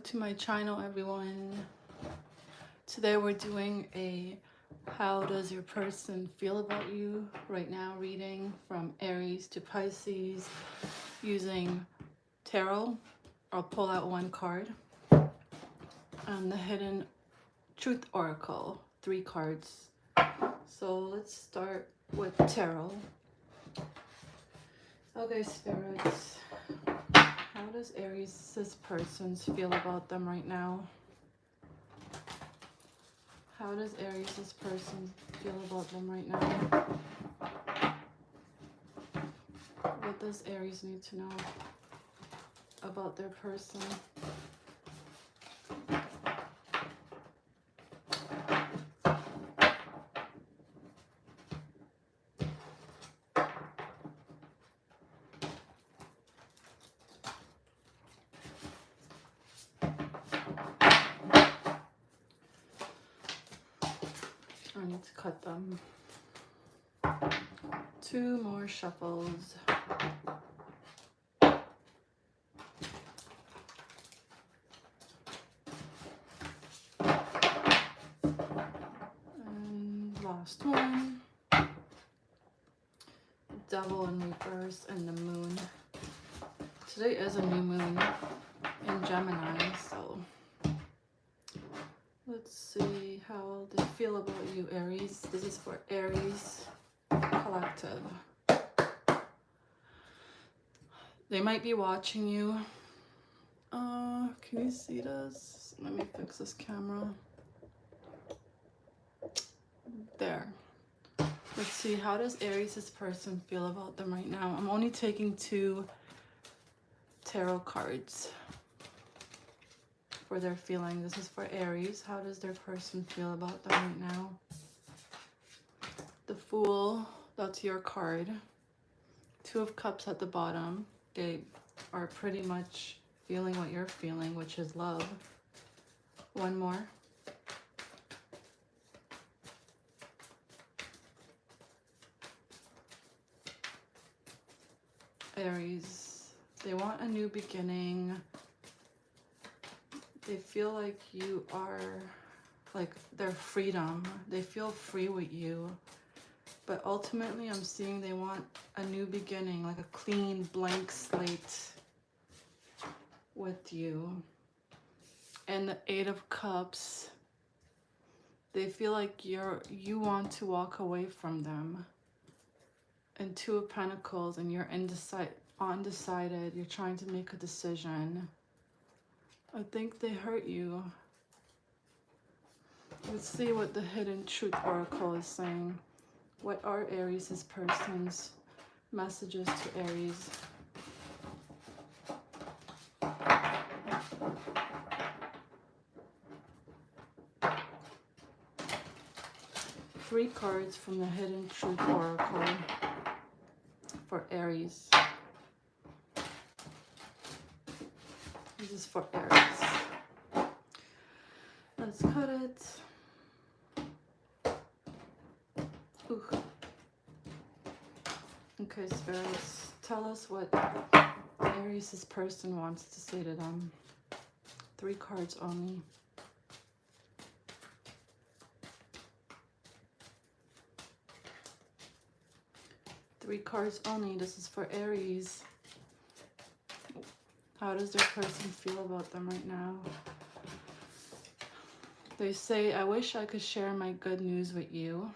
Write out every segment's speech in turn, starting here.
To my channel, everyone. Today we're doing a how does your person feel about you right now reading from Aries to Pisces using tarot. I'll pull out one card and the hidden truth oracle, 3 cards. So let's start with tarot. Okay, spirits, how does Aries' person feel about them right now? How does Aries' person feel about them right now? What does Aries need to know about their person? I need to cut them. 2 more shuffles. And last one. Devil in reverse and the moon. Today is a new moon in Gemini, so let's see how they feel about you, Aries. This is for Aries collective. They might be watching you. Can you see this? Let me fix this camera. There. Let's see, how does Aries' person feel about them right now? I'm only taking 2 tarot cards for their feeling. This is for Aries. How does their person feel about them right now? The Fool, that's your card. 2 of Cups at the bottom. They are pretty much feeling what you're feeling, which is love. One more. Aries, they want a new beginning. They feel like you are like their freedom. They feel free with you. But ultimately, I'm seeing they want a new beginning, like a clean, blank slate with you. And the 8 of Cups, they feel like you want to walk away from them. And 2 of Pentacles, and you're undecided. You're trying to make a decision. I think they hurt you. Let's see what the hidden truth oracle is saying. What are Aries' person's messages to Aries? Three cards from the hidden truth oracle for Aries. This is for Aries. Let's cut it. Ooh. Okay, spirits, tell us what Aries' person wants to say to them. 3 cards only. Three cards only. This is for Aries. How does their person feel about them right now? They say, I wish I could share my good news with you.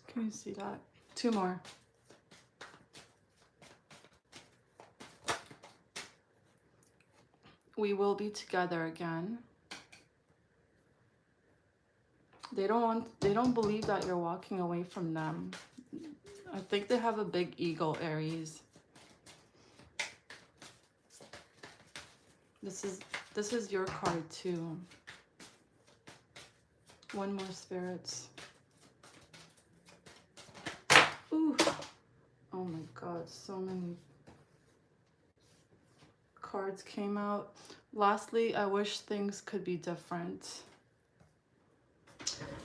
Can you see that? 2 more. We will be together again. They don't believe that you're walking away from them. I think they have a big ego, Aries. This is your card too. 1 more, spirits. Ooh. Oh my God, so many cards came out. Lastly, I wish things could be different.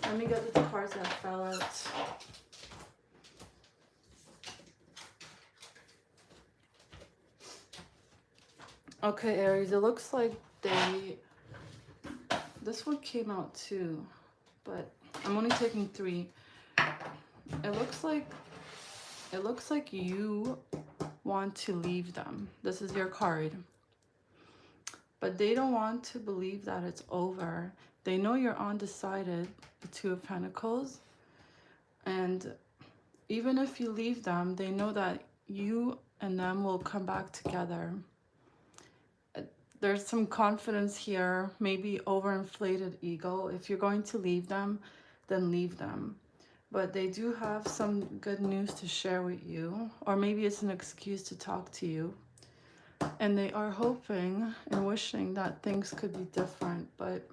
Let me get the cards that fell out. Okay, Aries, it looks like this one came out too, but I'm only taking 3. It looks like you want to leave them. This is your card. But they don't want to believe that it's over. They know you're undecided, the 2 of Pentacles. And even if you leave them, they know that you and them will come back together. There's some confidence here, maybe overinflated ego. If you're going to leave them, then leave them. But they do have some good news to share with you, or maybe it's an excuse to talk to you. And they are hoping and wishing that things could be different, but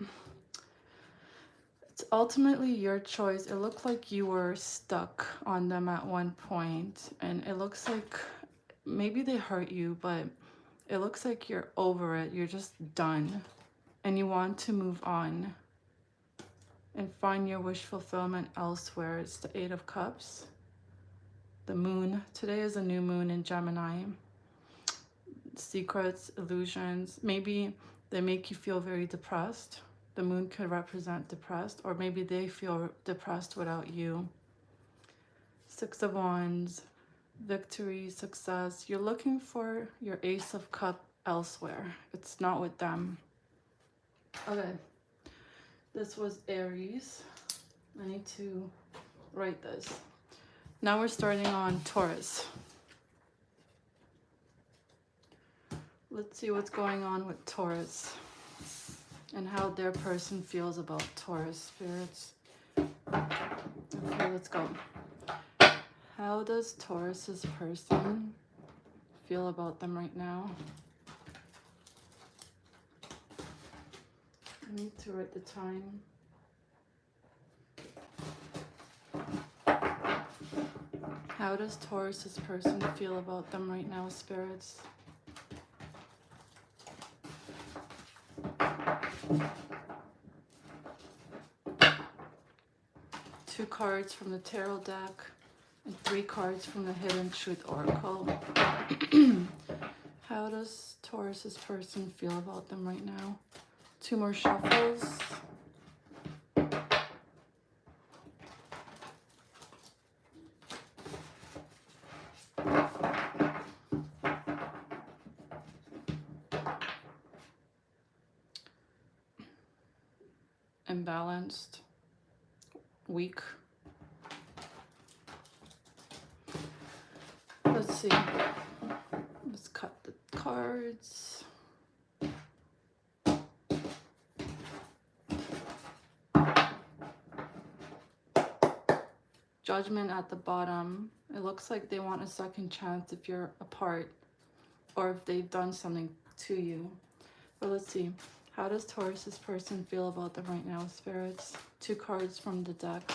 it's ultimately your choice. It looked like you were stuck on them at one point, and it looks like maybe they hurt you, but it looks like you're over it. You're just done, and you want to move on and find your wish fulfillment elsewhere. It's the 8 of Cups. The moon. Today is a new moon in Gemini. Secrets, illusions. Maybe they make you feel very depressed. The moon could represent depressed, or maybe they feel depressed without you. 6 of Wands. Victory, success. You're looking for your Ace of Cups elsewhere. It's not with them. Okay. This was Aries. I need to write this. Now we're starting on Taurus. Let's see what's going on with Taurus and how their person feels about Taurus, spirits. Okay, let's go. How does Taurus's person feel about them right now? I need to write the time. How does Taurus's person feel about them right now, spirits? Two cards from the tarot deck and 3 cards from the Hidden Truth Oracle. How does Taurus's person feel about them right now? 2 more shuffles. Imbalanced, weak. Let's see. Let's cut the cards. Judgment at the bottom. It looks like they want a second chance if you're apart or if they've done something to you. But let's see. How does Taurus's person feel about them right now, spirits? 2 cards from the deck.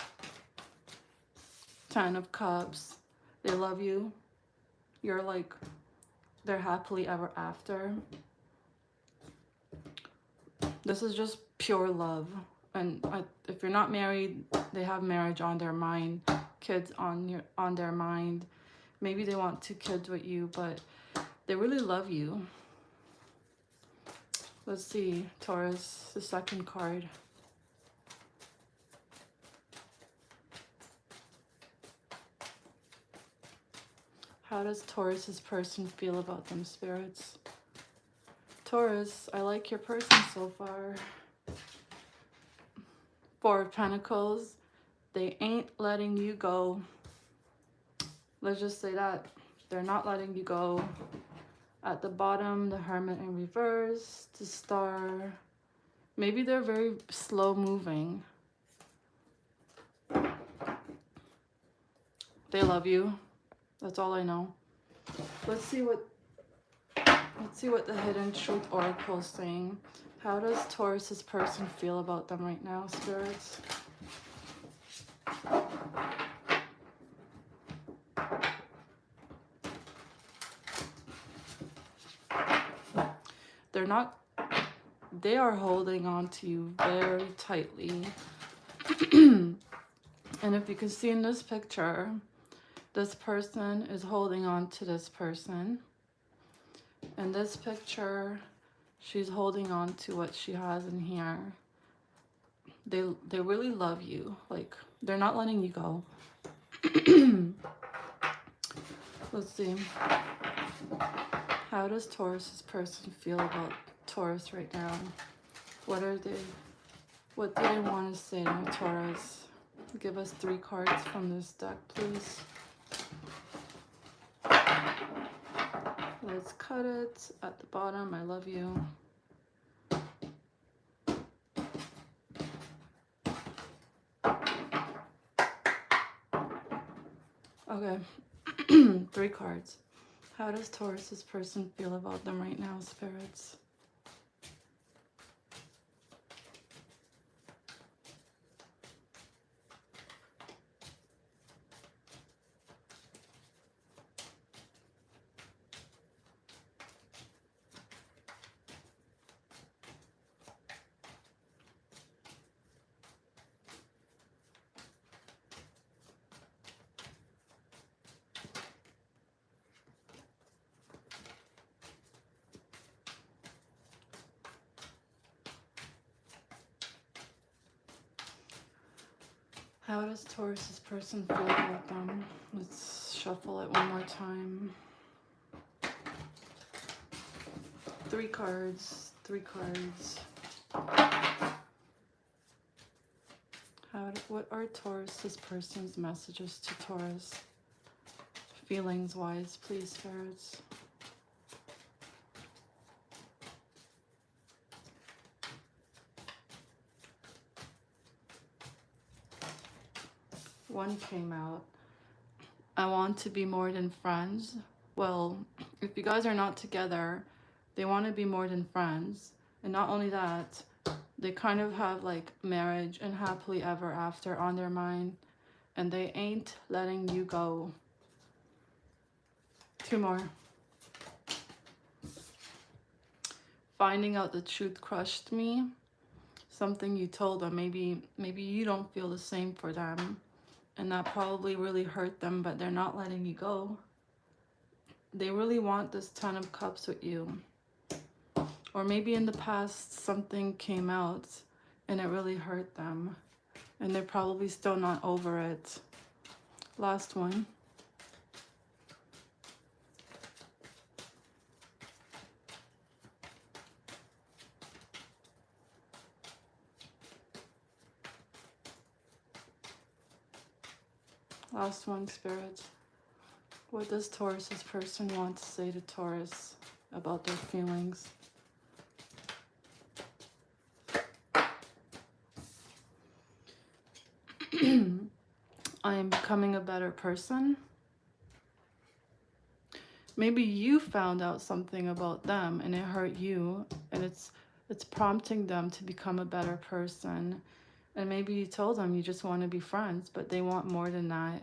10 of Cups. They love you. You're like, they're happily ever after. This is just pure love. And if you're not married, they have marriage on their mind, kids on their mind. Maybe they want 2 kids with you, but they really love you. Let's see, Taurus, the second card. How does Taurus's person feel about them, spirits? Taurus, I like your person so far. 4 of Pentacles. They ain't letting you go. Let's just say that. They're not letting you go. At the bottom, the Hermit in reverse, the Star. Maybe they're very slow moving. They love you. That's all I know. Let's see what the Hidden Truth Oracle is saying. How does Taurus's person feel about them right now, spirits? They are holding on to you very tightly. And if you can see in this picture, this person is holding on to this person. In this picture, she's holding on to what she has in here. They really love you. Like, they're not letting you go. Let's see. How does Taurus's person feel about Taurus right now? What do they want to say to Taurus? Give us 3 cards from this deck, please. Let's cut it at the bottom. I love you. Okay. 3 cards. How does Taurus's person feel about them right now, spirits? How does Taurus's person feel about them? Let's shuffle it one more time. 3 cards, 3 cards. What are Taurus's person's messages to Taurus? Feelings wise, please, spirits. One came out. I want to be more than friends. Well, if you guys are not together, they want to be more than friends. And not only that, they kind of have like marriage and happily ever after on their mind. And they ain't letting you go. 2 more. Finding out the truth crushed me. Something you told them. Maybe you don't feel the same for them. And that probably really hurt them, but they're not letting you go. They really want this 10 of Cups with you. Or maybe in the past something came out and it really hurt them. And they're probably still not over it. Last one. Last one, spirits. What does Taurus's person want to say to Taurus about their feelings? I am becoming a better person. Maybe you found out something about them and it hurt you, and it's prompting them to become a better person. And maybe you told them you just want to be friends, but they want more than that.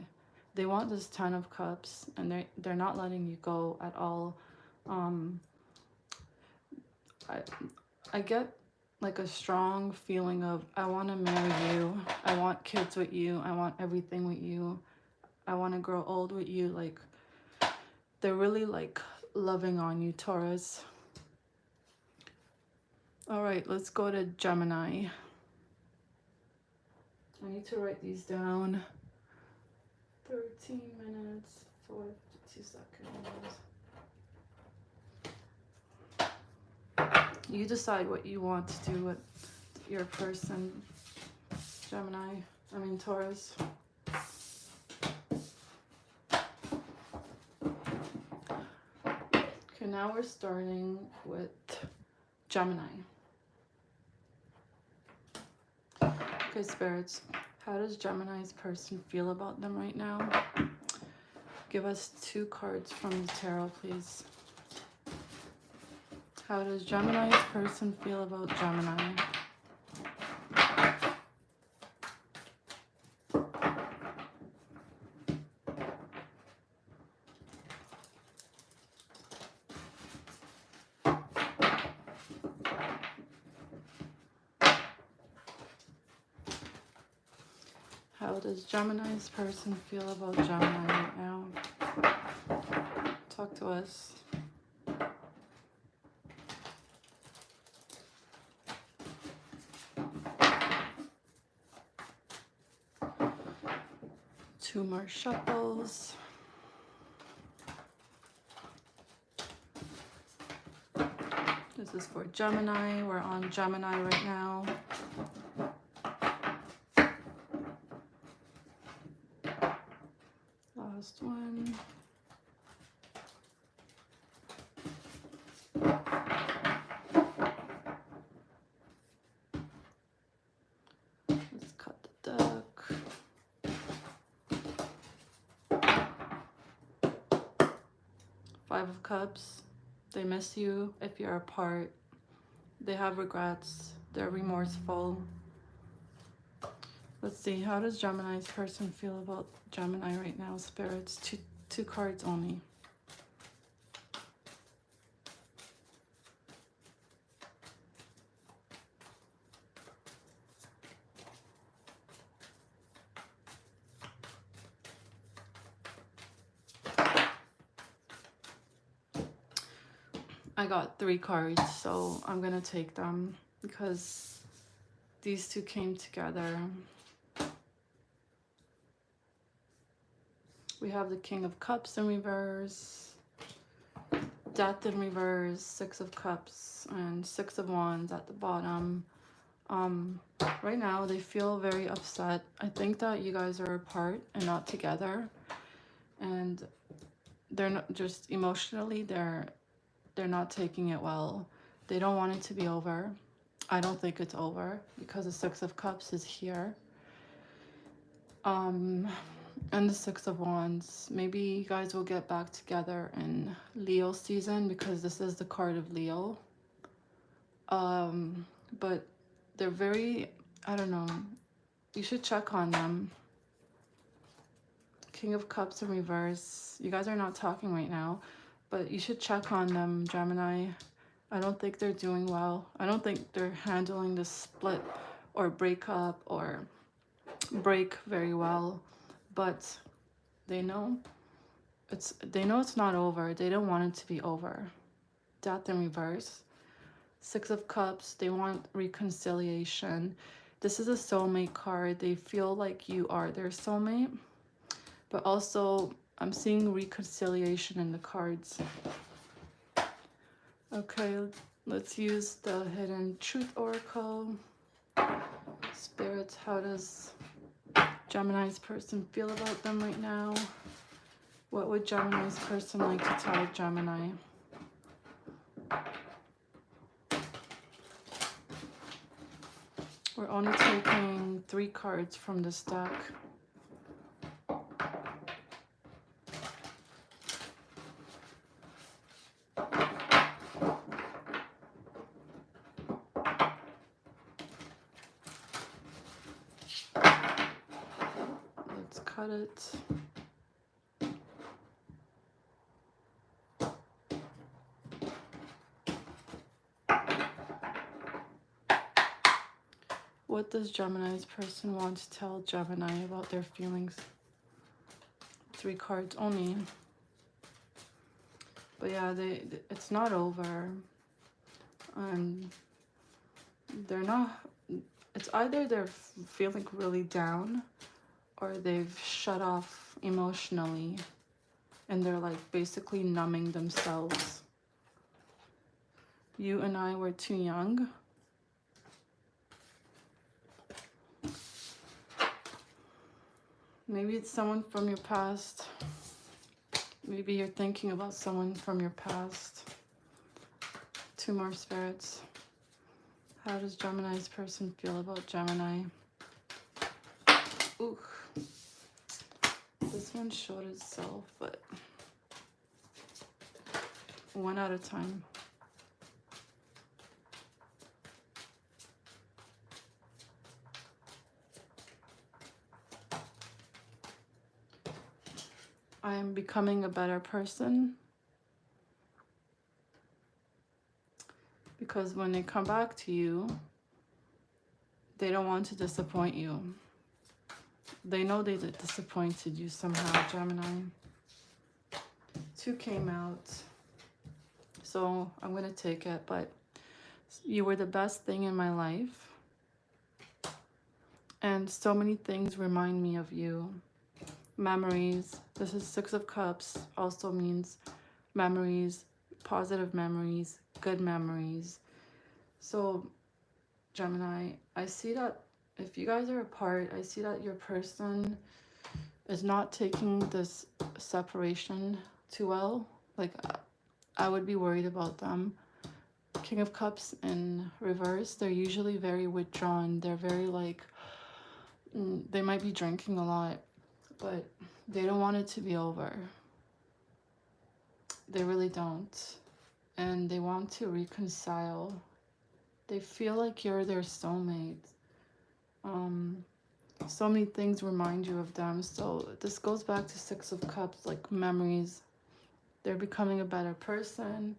They want this 10 of Cups, and they're not letting you go at all. I get like a strong feeling of, I want to marry you. I want kids with you. I want everything with you. I want to grow old with you. Like, they're really like loving on you, Taurus. All right, let's go to Gemini. I need to write these down. 13 minutes, 42 seconds. You decide what you want to do with your person, Taurus. Okay, now we're starting with Gemini. Okay, spirits, how does Gemini's person feel about them right now? Give us 2 cards from the tarot, please. How does Gemini's person feel about Gemini? How does Gemini's person feel about Gemini right now? Talk to us. 2 more shuffles. This is for Gemini. We're on Gemini right now. Last one. Let's cut the deck. Five of Cups. They miss you if you're apart. They have regrets. They're remorseful. Let's see. How does Gemini's person feel about Gemini right now? Spirits. Two cards only. I got 3 cards, so I'm gonna take them because these two came together. We have the King of Cups in reverse, Death in reverse, 6 of Cups, and 6 of Wands at the bottom. Right now they feel very upset. I think that you guys are apart and not together, and they're not just emotionally, they're not taking it well. They don't want it to be over. I don't think it's over because the 6 of Cups is here. And the 6 of Wands. Maybe you guys will get back together in Leo season because this is the card of Leo. But they're very, I don't know. You should check on them. King of Cups in reverse. You guys are not talking right now, but you should check on them, Gemini. I don't think they're doing well. I don't think they're handling the split or breakup or break very well, but they know it's not over. They don't want it to be over. Death in reverse. 6 of Cups. They want reconciliation. This is a soulmate card. They feel like you are their soulmate, but also I'm seeing reconciliation in the cards. Okay, let's use the Hidden Truth Oracle. Spirits, how does Gemini's person feel about them right now? What would Gemini's person like to tell Gemini? We're only taking 3 cards from this deck. Let's cut it. What does Gemini's person want to tell Gemini about their feelings? 3 cards only. But yeah, it's not over. And they're not, it's either they're feeling really down or they've shut off emotionally and they're like basically numbing themselves. You and I were too young. Maybe it's someone from your past. Maybe you're thinking about someone from your past. 2 more spirits. How does Gemini's person feel about Gemini? Ooh. This one showed itself, but one at a time. I am becoming a better person. Because when they come back to you, they don't want to disappoint you. They know they disappointed you somehow, Gemini. 2 came out. So I'm going to take it. But you were the best thing in my life. And so many things remind me of you. memories. This is Six of Cups, also means memories, positive memories, good memories. So Gemini, I see that if you guys are apart, I see that your person is not taking this separation too well. Like, I would be worried about them. King of Cups in reverse, they're usually very withdrawn. They're very like, they might be drinking a lot, but they don't want it to be over. They really don't. And they want to reconcile. They feel like you're their soulmate. So many things remind you of them. So this goes back to Six of Cups, like memories. They're becoming a better person.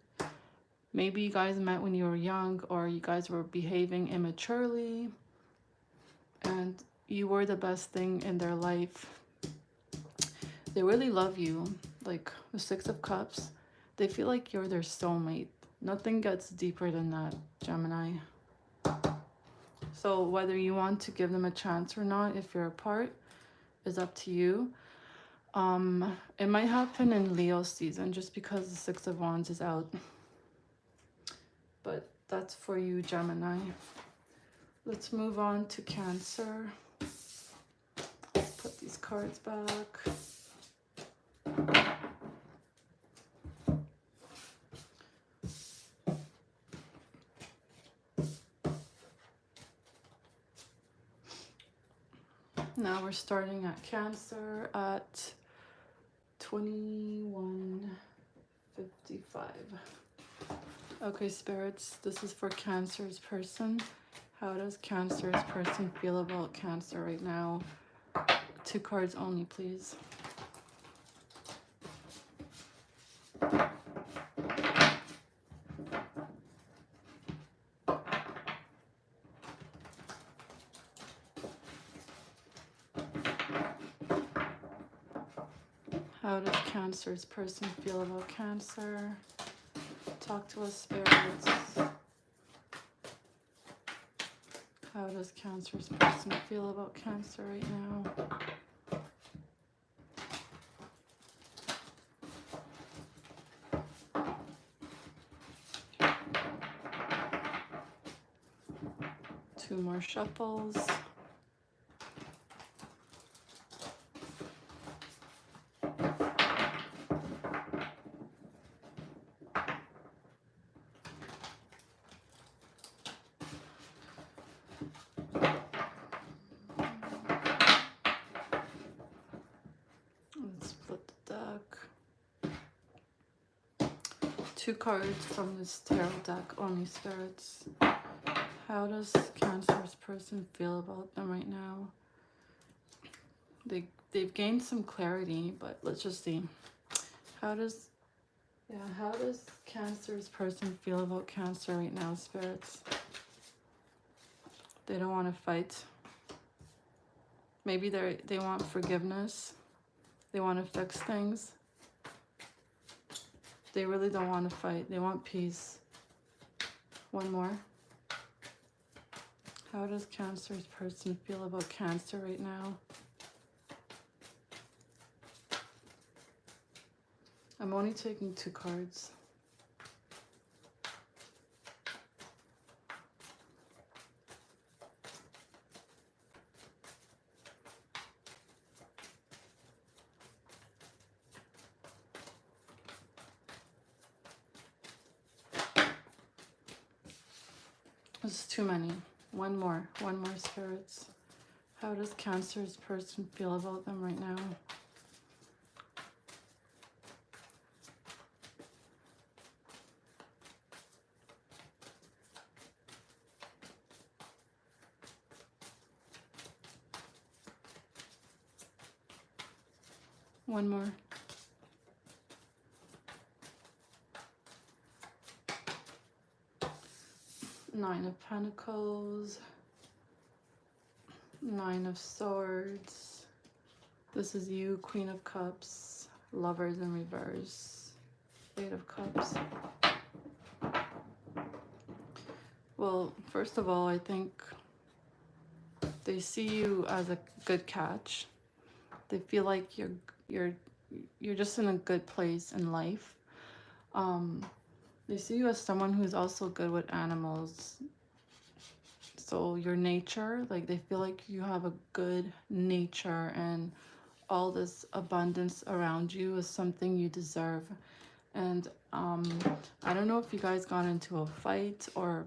Maybe you guys met when you were young, or you guys were behaving immaturely and you were the best thing in their life. They really love you. Like the Six of Cups, they feel like you're their soulmate. Nothing gets deeper than that, Gemini. So whether you want to give them a chance or not, if you're apart, is up to you. It might happen in Leo season just because the Six of Wands is out. But that's for you, Gemini. Let's move on to Cancer. Let's put these cards back. Now we're starting at Cancer at 21:55. Okay, spirits, this is for Cancer's person. How does Cancer's person feel about Cancer right now? 2 cards only, please. How does Cancer's person feel about Cancer? Talk to us, spirits. How does Cancer's person feel about Cancer right now? Two more shuffles. Let's split the deck. 2 cards from this tarot deck only, spirits. How does Cancer's person feel about them right now? They've gained some clarity, but let's just see. How does Cancer's person feel about Cancer right now, spirits? They don't want to fight. Maybe they want forgiveness. They want to fix things. They really don't want to fight. They want peace. One more. How does Cancer's person feel about Cancer right now? I'm only taking 2 cards. This is too many. One more, spirits. How does Cancer's person feel about them right now? One more. Nine of Pentacles. 9 of Swords. This is you, Queen of Cups. Lovers in reverse. 8 of Cups. Well, first of all, I think they see you as a good catch. They feel like you're just in a good place in life. They see you as someone who's also good with animals. So your nature, like they feel like you have a good nature, and all this abundance around you is something you deserve. And I don't know if you guys got into a fight, or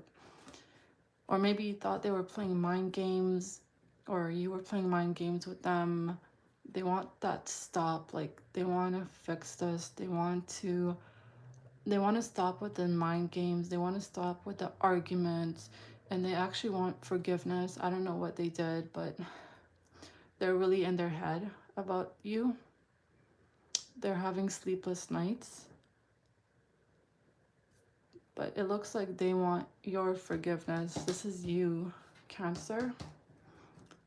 maybe you thought they were playing mind games, or you were playing mind games with them. They want that to stop. Like they want to fix this. They want to stop with the mind games. They want to stop with the arguments, and they actually want forgiveness. I don't know what they did, but they're really in their head about you. They're having sleepless nights. But it looks like they want your forgiveness. This is you, Cancer,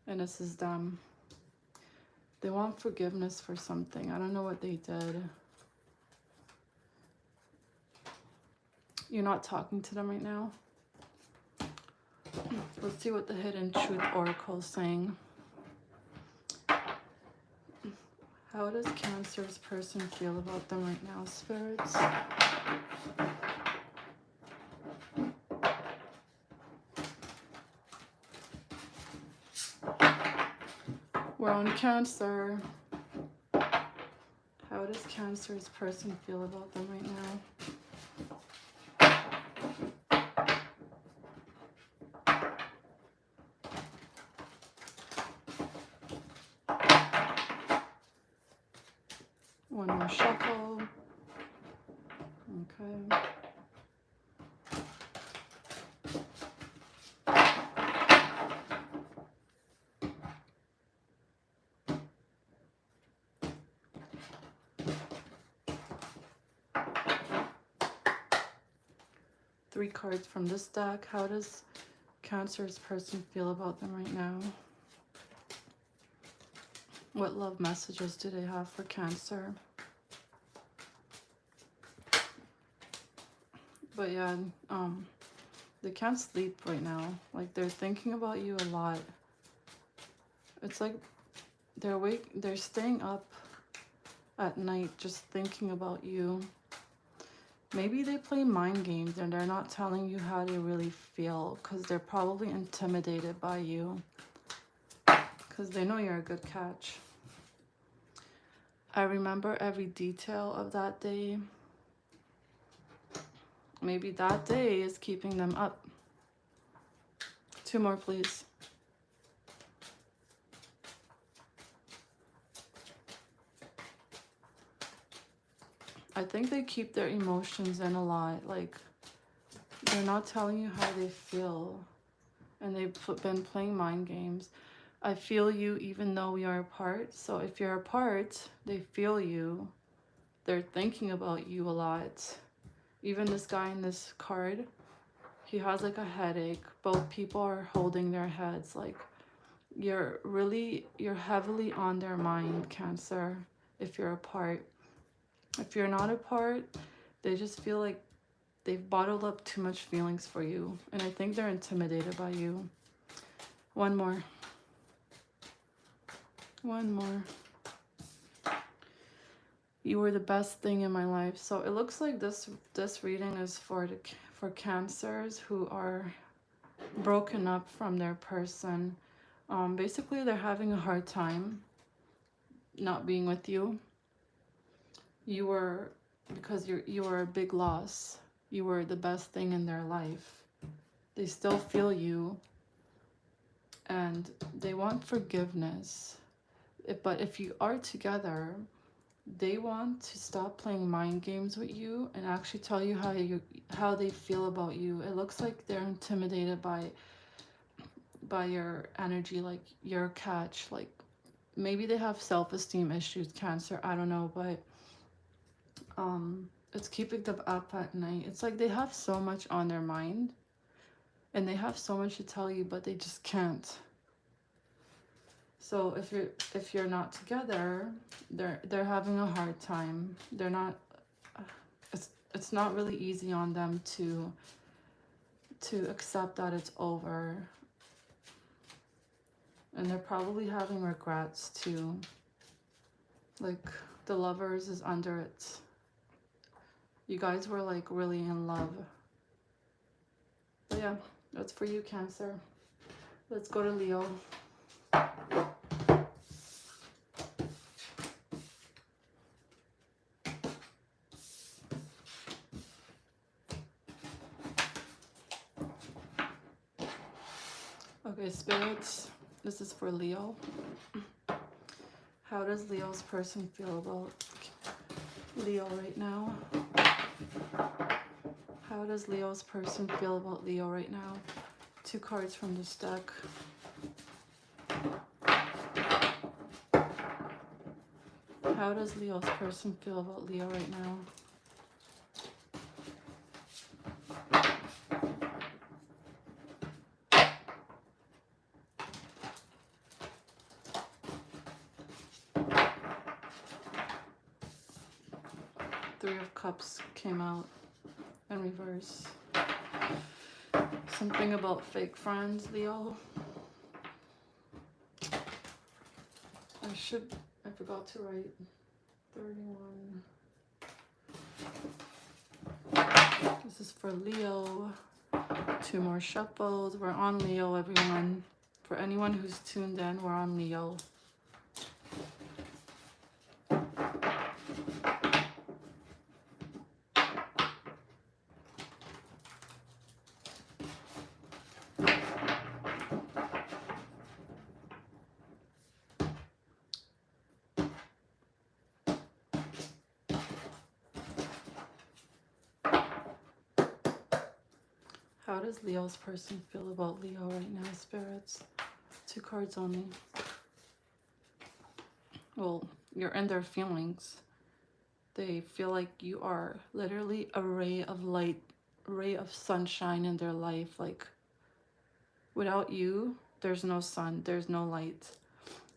and this is them. They want forgiveness for something. I don't know what they did. You're not talking to them right now. Let's see what the Hidden Truth Oracle is saying. How does Cancer's person feel about them right now, spirits? We're on Cancer. How does Cancer's person feel about them right now? One more shuffle. Okay. Three cards from this deck. How does Cancer's person feel about them right now? What love messages do they have for Cancer? But yeah, they can't sleep right now. Like they're thinking about you a lot. It's like they're staying up at night just thinking about you. Maybe they play mind games and they're not telling you how they really feel, because they're probably intimidated by you, because they know you're a good catch. I remember every detail of that day. Maybe that day is keeping them up. Two more, please. I think they keep their emotions in a lot. Like, they're not telling you how they feel. And they've been playing mind games. I feel you even though we are apart. So if you're apart, they feel you. They're thinking about you a lot. Even this guy in this card, he has like a headache. Both people are holding their heads. Like, you're heavily on their mind, Cancer, if you're apart. If you're not apart, they just feel like they've bottled up too much feelings for you. And I think they're intimidated by you. One more. One more. You were the best thing in my life. So it looks like this reading is for Cancers who are broken up from their person. Basically, they're having a hard time not being with you. Because you were a big loss. You were the best thing in their life. They still feel you, and they want forgiveness. But if you are together, they want to stop playing mind games with you and actually tell you how they feel about you. It looks like they're intimidated by your energy, like your catch. Like, maybe they have self-esteem issues, Cancer. I don't know, but it's keeping them up at night. It's like they have so much on their mind, and they have so much to tell you, but they just can't. So if you're not together, they're having a hard time. They're not. It's not really easy on them to accept that it's over, and they're probably having regrets too. Like the Lovers is under it. You guys were like really in love. But yeah, that's for you, Cancer. Let's go to Leo. Okay, spirits, this is for Leo. How does Leo's person feel about Leo right now? How does Leo's person feel about Leo right now? 2 cards from this deck. How does Leo's person feel about Leo right now? Three of Cups came out in reverse. Something about fake friends, Leo. I forgot to write 31. This is for Leo. 2 more shuffles. We're on Leo, everyone. For anyone who's tuned in, we're on Leo. How does Leo's person feel about Leo right now, spirits? 2 cards only. Well, you're in their feelings. They feel like you are literally a ray of light, ray of sunshine in their life. Like, without you, there's no sun, there's no light.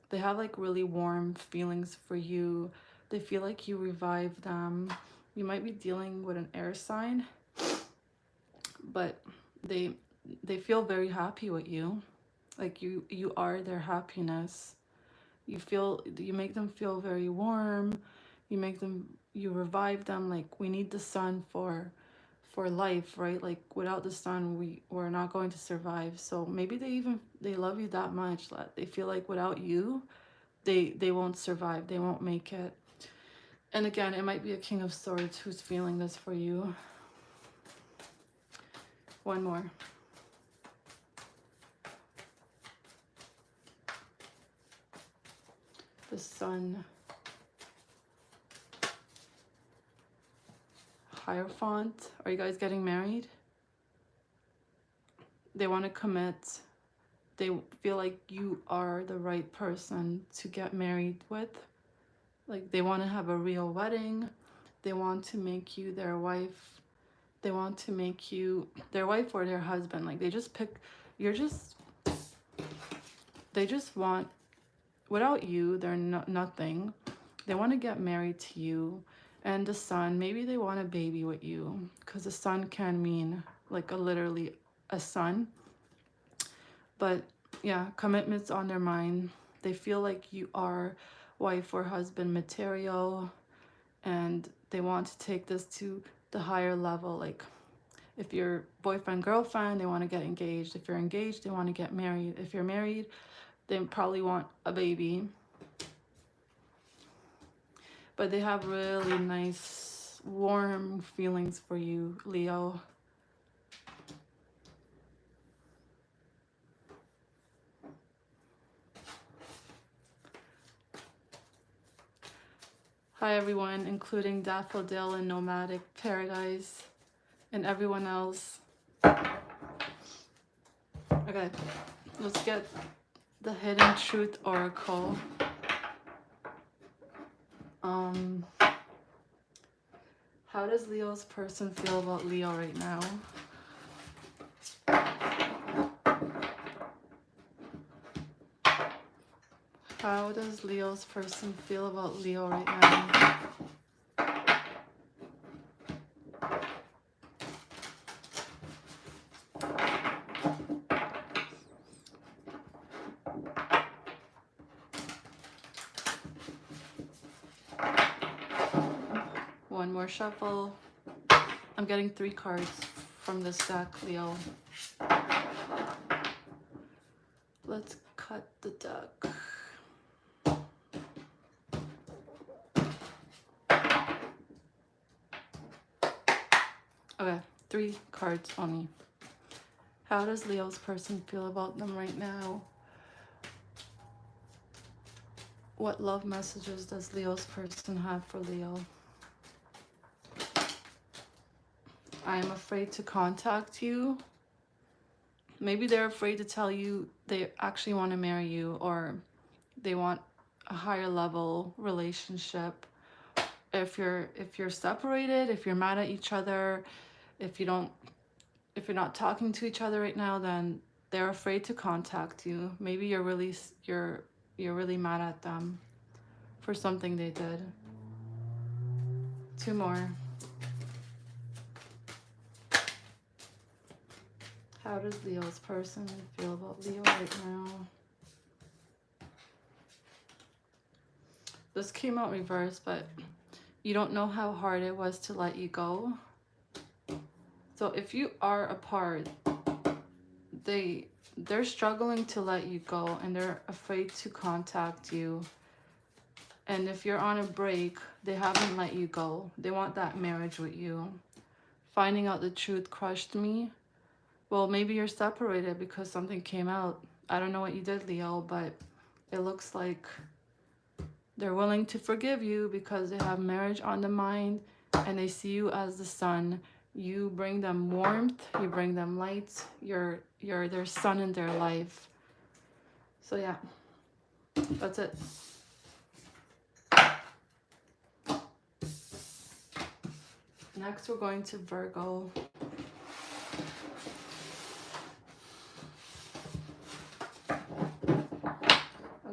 They have like really warm feelings for you. They feel like you revive them. You might be dealing with an air sign, but they feel very happy with you. Like you are their happiness. You make them feel very warm. You revive them. Like, we need the sun for life, right? Like, without the sun, we're not going to survive. So maybe they love you that much that they feel like without you, they won't survive. They won't make it. And again, it might be a King of Swords who's feeling this for you. One more. The Sun. Hierophant. Are you guys getting married? They want to commit. They feel like you are the right person to get married with. Like, they want to have a real wedding. They want to make you their wife. They want to make you their wife or their husband. Like, they just want, without you, they're nothing. They want to get married to you. And the Sun, maybe they want a baby with you, because the Sun can mean like literally a son. But yeah, commitments on their mind. They feel like you are wife or husband material, and they want to take this to the higher level. Like, if you're boyfriend, girlfriend, they want to get engaged. If you're engaged, they want to get married. If you're married, they probably want a baby. But they have really nice, warm feelings for you, Leo. Hi everyone, including Daffodil and Nomadic Paradise and everyone else. Okay, let's get the Hidden Truth Oracle. How does Leo's person feel about Leo right now? How does Leo's person feel about Leo right now? one more shuffle. I'm getting 3 cards from this deck, Leo. Let's cut the deck. Okay, 3 cards only. How does Leo's person feel about them right now? What love messages does Leo's person have for Leo? I am afraid to contact you. Maybe they're afraid to tell you they actually want to marry you, or they want a higher level relationship. If you're separated, if you're mad at each other, if you're not talking to each other right now, then they're afraid to contact you. Maybe you're really mad at them for something they did. 2 more. How does Leo's person feel about Leo right now? This came out reversed, but you don't know how hard it was to let you go. So if you are apart, they're struggling to let you go, and they're afraid to contact you. And if you're on a break, they haven't let you go. They want that marriage with you. Finding out the truth crushed me. Well, maybe you're separated because something came out. I don't know what you did, Leo, but it looks like they're willing to forgive you because they have marriage on the mind, and they see you as the sun. You bring them warmth, you bring them light. You're their sun in their life. So yeah, that's it. Next, we're going to Virgo.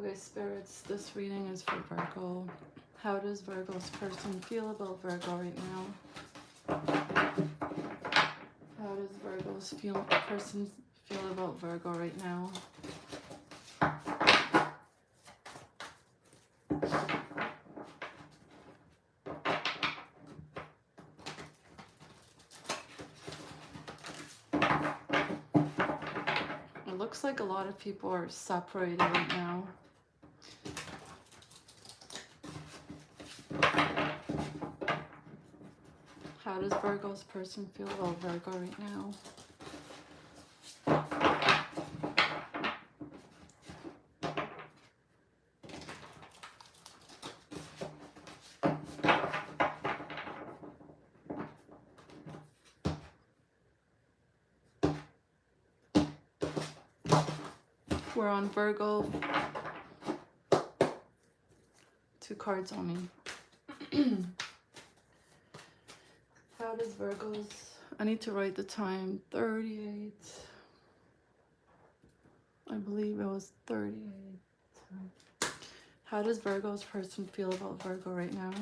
Okay, spirits, this reading is for Virgo. How does Virgo's person feel about Virgo right now? How does Virgo's person feel about Virgo right now? It looks like a lot of people are separated right now. How does Virgo's person feel about Virgo right now? We're on Virgo. 2 cards only. How does Virgo's... I need to write the time. 38. I believe it was 38. How does Virgo's person feel about Virgo right now?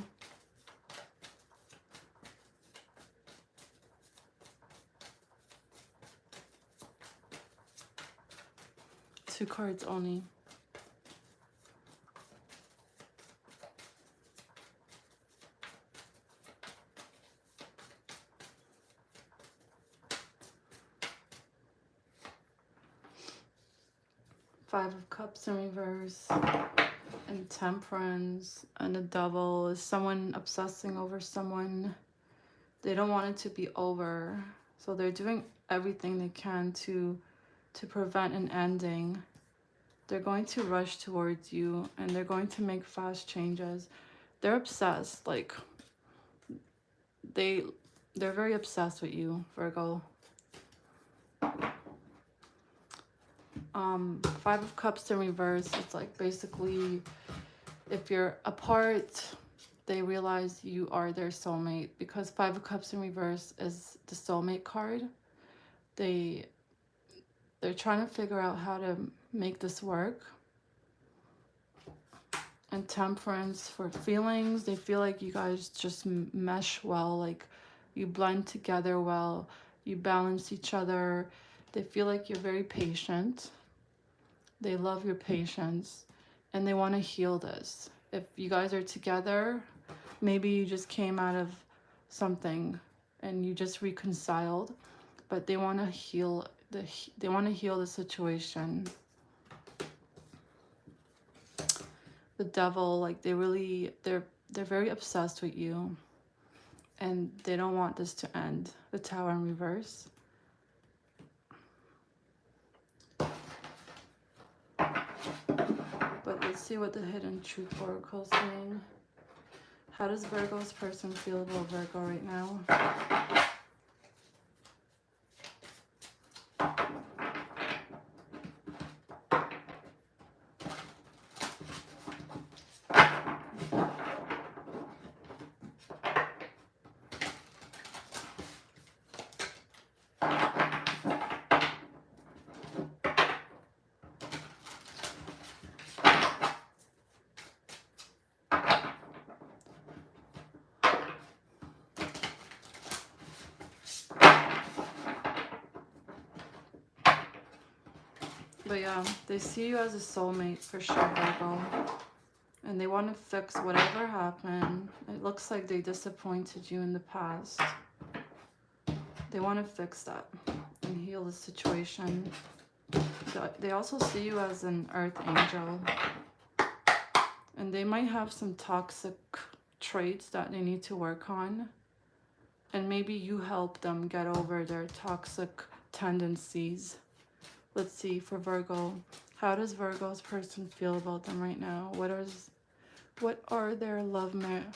Two cards only. Five of Cups in reverse, and Temperance, and a Devil. Is someone obsessing over someone? They don't want it to be over, so they're doing everything they can to prevent an ending. They're going to rush towards you, and they're going to make fast changes. They're obsessed, like they're very obsessed with you, Virgo. Five of Cups in reverse, it's like basically if you're apart, they realize you are their soulmate, because Five of Cups in reverse is the soulmate card. They're trying to figure out how to make this work. And Temperance for feelings. They feel like you guys just mesh well, like you blend together well, you balance each other. They feel like you're very patient. They love your patience, and they want to heal this. If you guys are together, maybe you just came out of something and you just reconciled, but they want to heal the situation. The Devil, like they're very obsessed with you and they don't want this to end. The Tower in reverse. But let's see what the Hidden Truth Oracle is saying. How does Virgo's person feel about Virgo right now? But yeah, they see you as a soulmate for sure, Virgo. And they want to fix whatever happened. It looks like they disappointed you in the past. They want to fix that and heal the situation. They also see you as an earth angel. And they might have some toxic traits that they need to work on. And maybe you help them get over their toxic tendencies. Let's see, for Virgo, how does Virgo's person feel about them right now? What are their love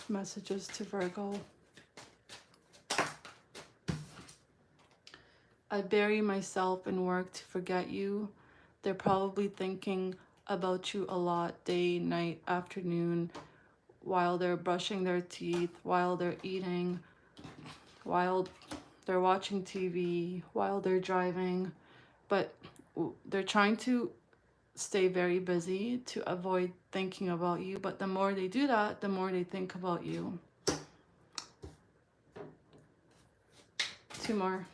messages to Virgo? I bury myself in work to forget you. They're probably thinking about you a lot, day, night, afternoon, while they're brushing their teeth, while they're eating, while they're watching TV, while they're driving. But they're trying to stay very busy to avoid thinking about you. But the more they do that, the more they think about you. 2 more.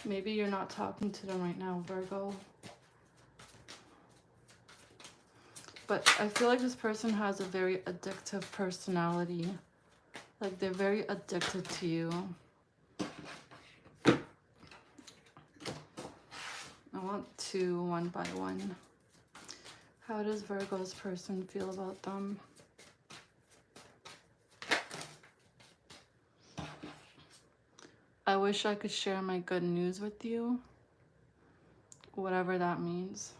Maybe you're not talking to them right now, Virgo. But I feel like this person has a very addictive personality. Like they're very addicted to you. I want 2 one by one. How does Virgo's person feel about them? I wish I could share my good news with you. Whatever that means.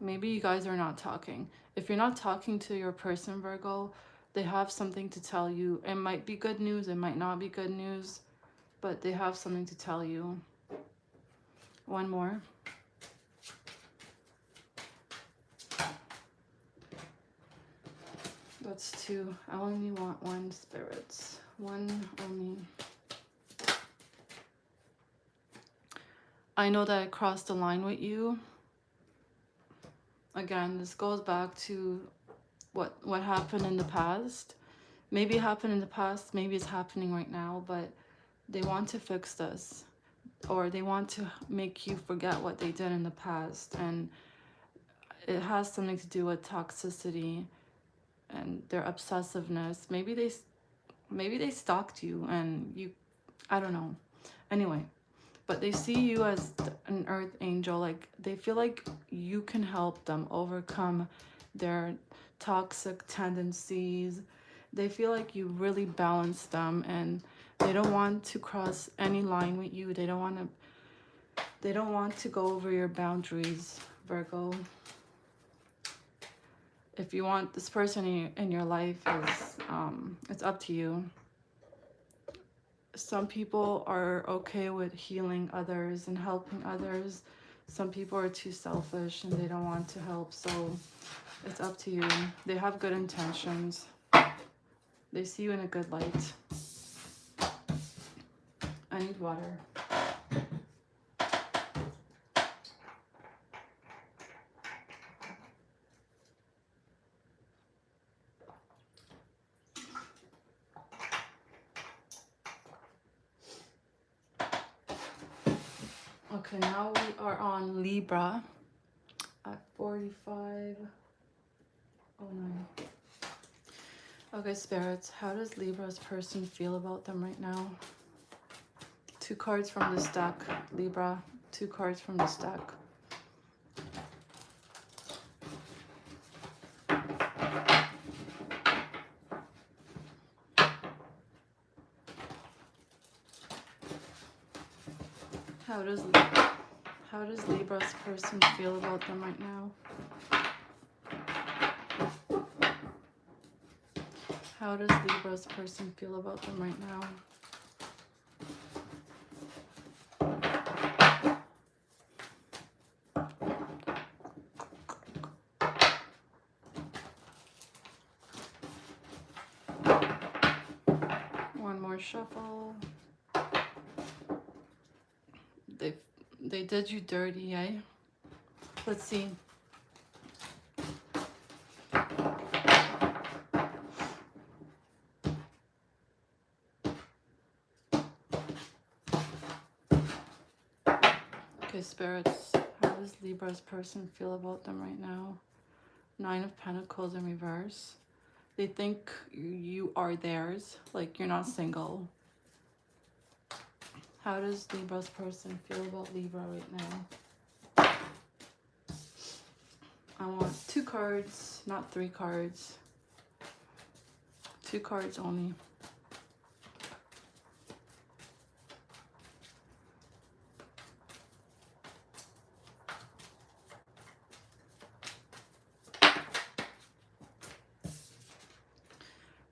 Maybe you guys are not talking. If you're not talking to your person, Virgo, they have something to tell you. It might be good news, it might not be good news, but they have something to tell you. 1 more. That's 2. I only want 1, spirits. 1 only. I know that I crossed the line with you. Again, this goes back to what happened in the past. Maybe it happened in the past, maybe it's happening right now, but they want to fix this. Or they want to make you forget what they did in the past. And it has something to do with toxicity and their obsessiveness. Maybe they stalked you and you, I don't know. Anyway, but they see you as an earth angel. Like they feel like you can help them overcome their toxic tendencies. They feel like you really balance them and they don't want to cross any line with you. They don't want to go over your boundaries, Virgo. If you want this person in your life, it's up to you. Some people are okay with healing others and helping others. Some people are too selfish and they don't want to help. So it's up to you. They have good intentions. They see you in a good light. I need water. Okay, now we are on Libra. at 45:09. Okay, spirits, how does Libra's person feel about them right now? 2 cards from this deck, Libra. 2 cards from this deck. How does Libra's person feel about them right now? How does Libra's person feel about them right now? One more shuffle. They did you dirty, eh? Let's see. Okay, spirits, how does Libra's person feel about them right now? 9 of Pentacles in reverse. They think you are theirs, like you're not single. How does Libra's person feel about Libra right now? I want 2 cards, not 3 cards. 2 cards only.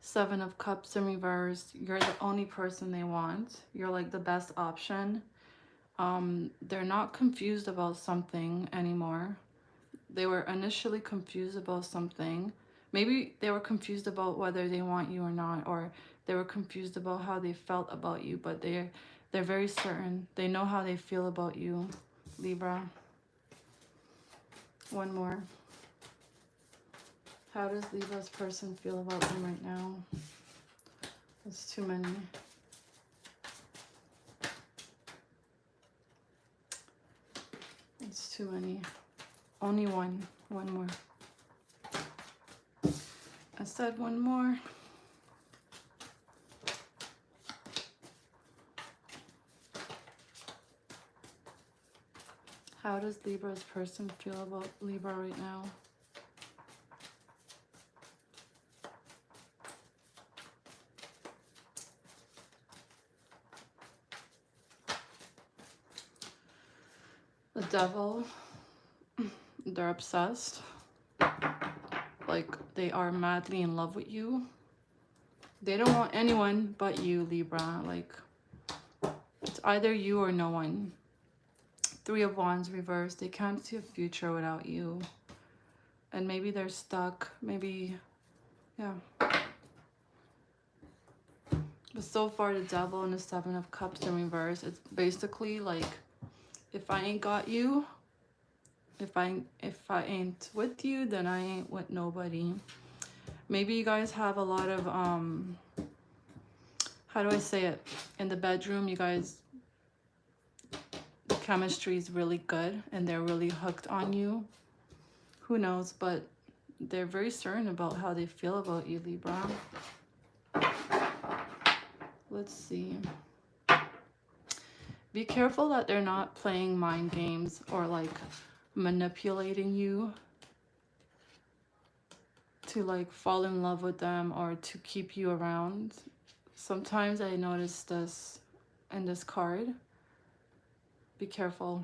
Seven of Cups in reverse. You're the only person they want. You're like the best option. They're not confused about something anymore. They were initially confused about something. Maybe they were confused about whether they want you or not, or they were confused about how they felt about you, but they're very certain. They know how they feel about you, Libra. One more. How does Libra's person feel about them right now? It's too many. It's too many. Only one. One more. I said one more. How does Libra's person feel about Libra right now? The Devil, they're obsessed. Like, they are madly in love with you. They don't want anyone but you, Libra. Like, it's either you or no one. 3 of Wands reversed. They can't see a future without you. And maybe they're stuck. Maybe, yeah. But so far, the Devil and the 7 of Cups in reverse, it's basically like, if I ain't got you, if I ain't with you, then I ain't with nobody. Maybe you guys have a lot of how do I say it? In the bedroom, you guys, the chemistry is really good and they're really hooked on you. Who knows? But they're very certain about how they feel about you, Libra. Let's see. Be careful that they're not playing mind games or like manipulating you to like fall in love with them or to keep you around. Sometimes I notice this in this card. Be careful.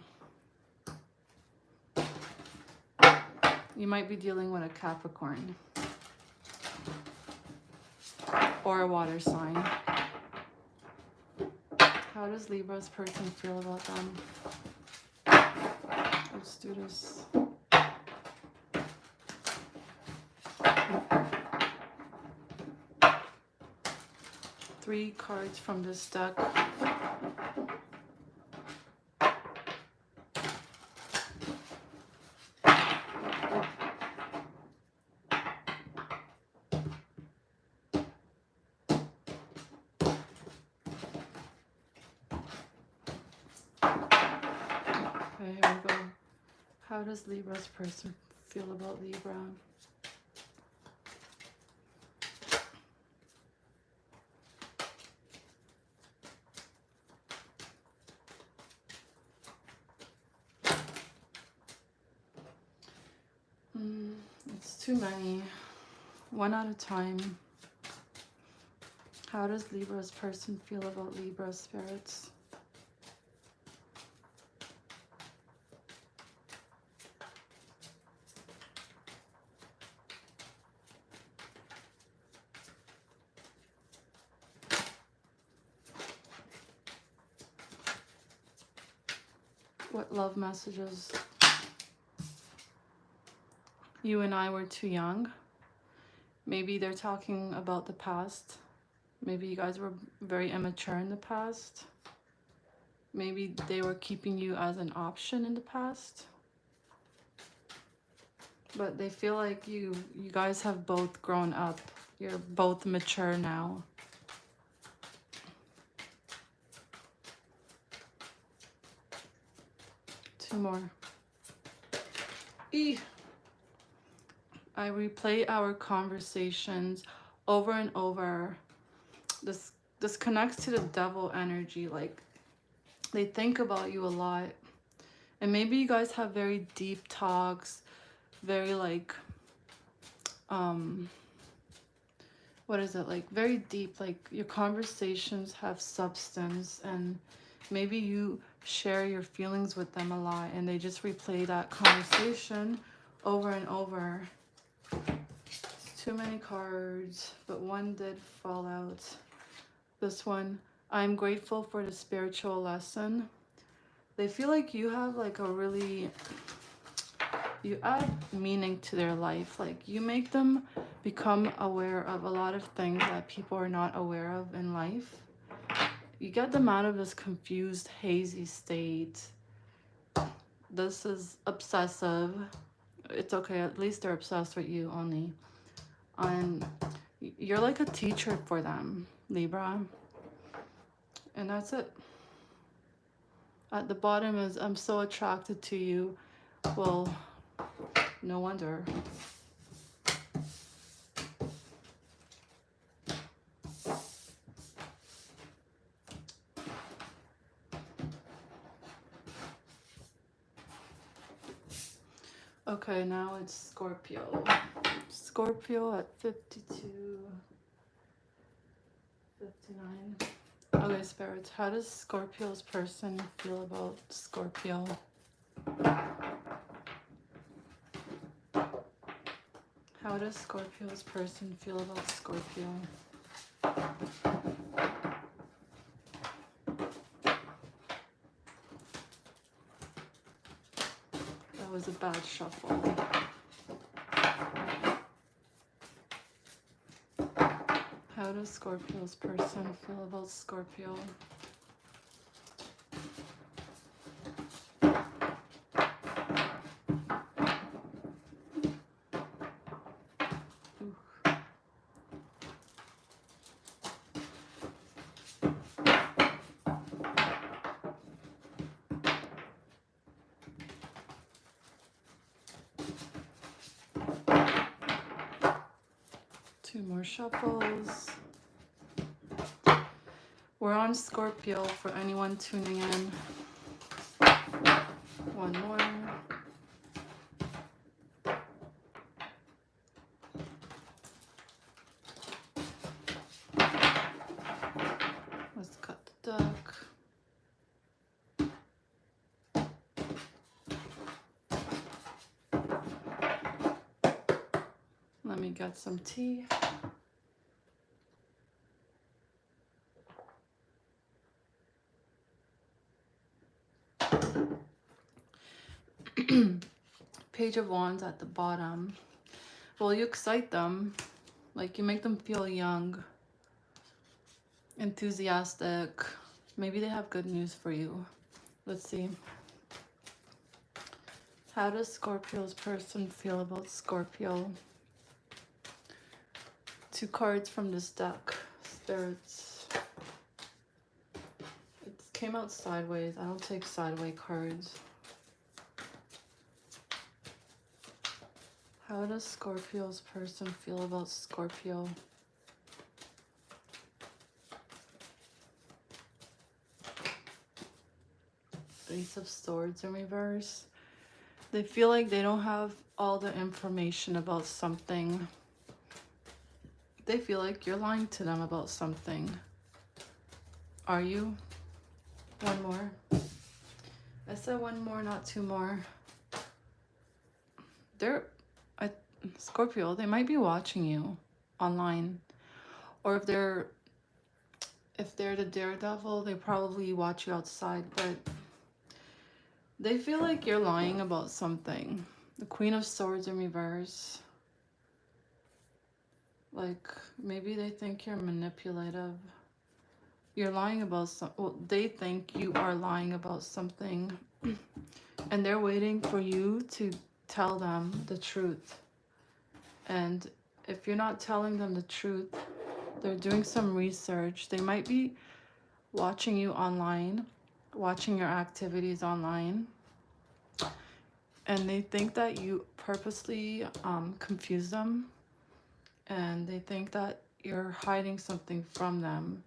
You might be dealing with a Capricorn or a water sign. How does Libra's person feel about them? Let's do this. Three cards from this deck. How does Libra's person feel about Libra? It's too many. One at a time. How does Libra's person feel about Libra spirits? What love messages? You and I were too young. Maybe they're talking about the past. Maybe you guys were very immature in the past. Maybe they were keeping you as an option in the past. But they feel like you guys have both grown up. You're both mature now. Two more. I replay our conversations over and over. This connects to the devil energy. Like, they think about you a lot. And maybe you guys have very deep talks, very like, what is it? Like very deep, like your conversations have substance, and maybe you share your feelings with them a lot and they just replay that conversation over and over. It's too many cards, but one did fall out. This one, I'm grateful for the spiritual lesson. They feel like you have like a really, you add meaning to their life. Like you make them become aware of a lot of things that people are not aware of in life. You get them out of this confused, hazy state. This is obsessive. It's okay, at least they're obsessed with you only. And you're like a teacher for them, Libra. And that's it. At the bottom is, I'm so attracted to you. Well, no wonder. Okay, now it's Scorpio. Scorpio at 52, 59. Okay, spirits, how does Scorpio's person feel about Scorpio? How does Scorpio's person feel about Scorpio? That was a bad shuffle. How does Scorpio's person feel about Scorpio? Two more shuffles. We're on Scorpio for anyone tuning in. One more. Let's cut the deck. Let me get some tea. Page of Wands at the bottom. Well, you excite them. Like, you make them feel young, enthusiastic. Maybe they have good news for you. Let's see. How does Scorpio's person feel about Scorpio? Two cards from this deck. Spirits. It came out sideways. I don't take sideways cards. How does Scorpio's person feel about Scorpio? Ace of Swords in reverse. They feel like they don't have all the information about something. They feel like you're lying to them about something. Are you? One more. I said one more, not two more. Scorpio, they might be watching you online. Or if they're the daredevil, they probably watch you outside, but they feel like you're lying about something. The Queen of Swords in reverse. Like, maybe they think you're manipulative. You're lying about well, they think you are lying about something. And they're waiting for you to tell them the truth. And if you're not telling them the truth, they're doing some research. They might be watching you online, watching your activities online. And they think that you purposely confuse them. And they think that you're hiding something from them.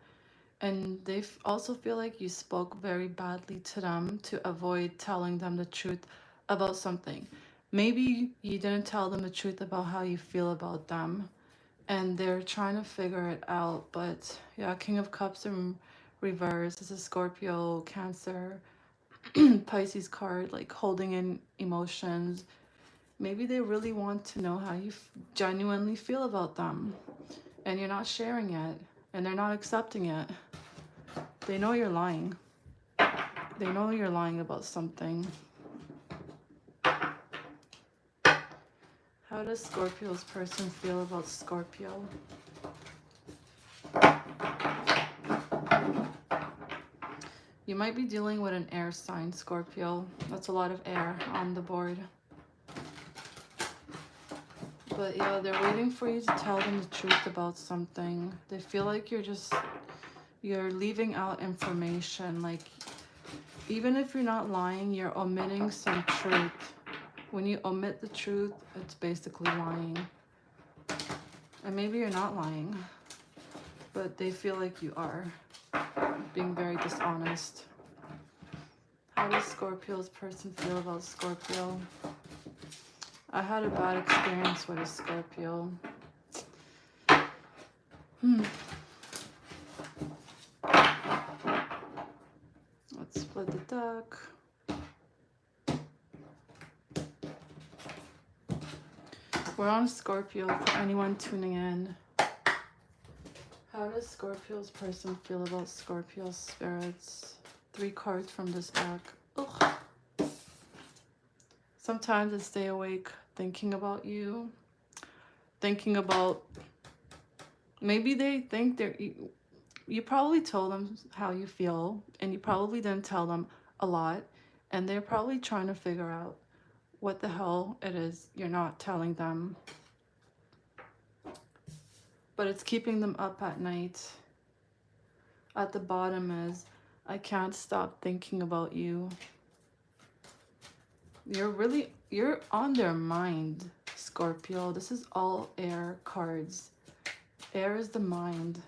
And they also feel like you spoke very badly to them to avoid telling them the truth about something. Maybe you didn't tell them the truth about how you feel about them. And they're trying to figure it out. But yeah, King of Cups in reverse. This is Scorpio, Cancer, Pisces card, like holding in emotions. Maybe they really want to know how you genuinely feel about them. And you're not sharing it. And they're not accepting it. They know you're lying. They know you're lying about something. How does Scorpio's person feel about Scorpio? You might be dealing with an air sign, Scorpio. That's a lot of air on the board. But yeah, they're waiting for you to tell them the truth about something. They feel like you're leaving out information. Like, even if you're not lying, you're omitting some truth. When you omit the truth, it's basically lying. And maybe you're not lying, but they feel like you are being very dishonest. How does Scorpio's person feel about Scorpio? I had a bad experience with a Scorpio. Let's split the deck. We're on Scorpio for anyone tuning in. How does Scorpio's person feel about Scorpio spirits? 3 cards from this deck. Ugh. Sometimes I stay awake thinking about you. Thinking about... Maybe they think you probably told them how you feel. And you probably didn't tell them a lot. And they're probably trying to figure out what the hell it is you're not telling them. But it's keeping them up at night. At the bottom is, I can't stop thinking about you. You're on their mind, Scorpio. This is all air cards. Air is the mind.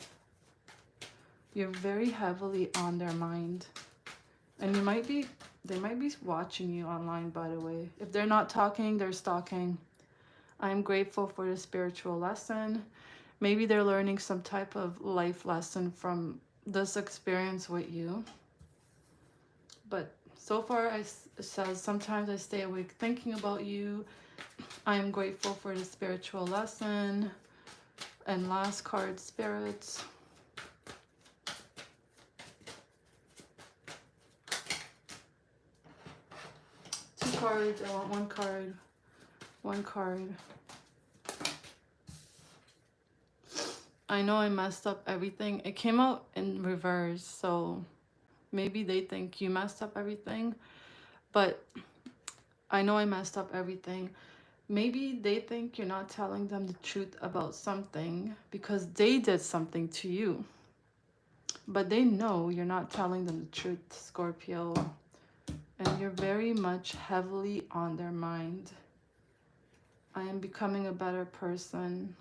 You're very heavily on their mind. And they might be watching you online, by the way. If they're not talking, they're stalking. I am grateful for the spiritual lesson. Maybe they're learning some type of life lesson from this experience with you. But so far, it says, sometimes I stay awake thinking about you. I am grateful for the spiritual lesson. And last card, spirits. Cards. I want one card. One card. I know I messed up everything. It came out in reverse, so maybe they think you messed up everything. But I know I messed up everything. Maybe they think you're not telling them the truth about something because they did something to you. But they know you're not telling them the truth, Scorpio. And you're very much heavily on their mind. I am becoming a better person.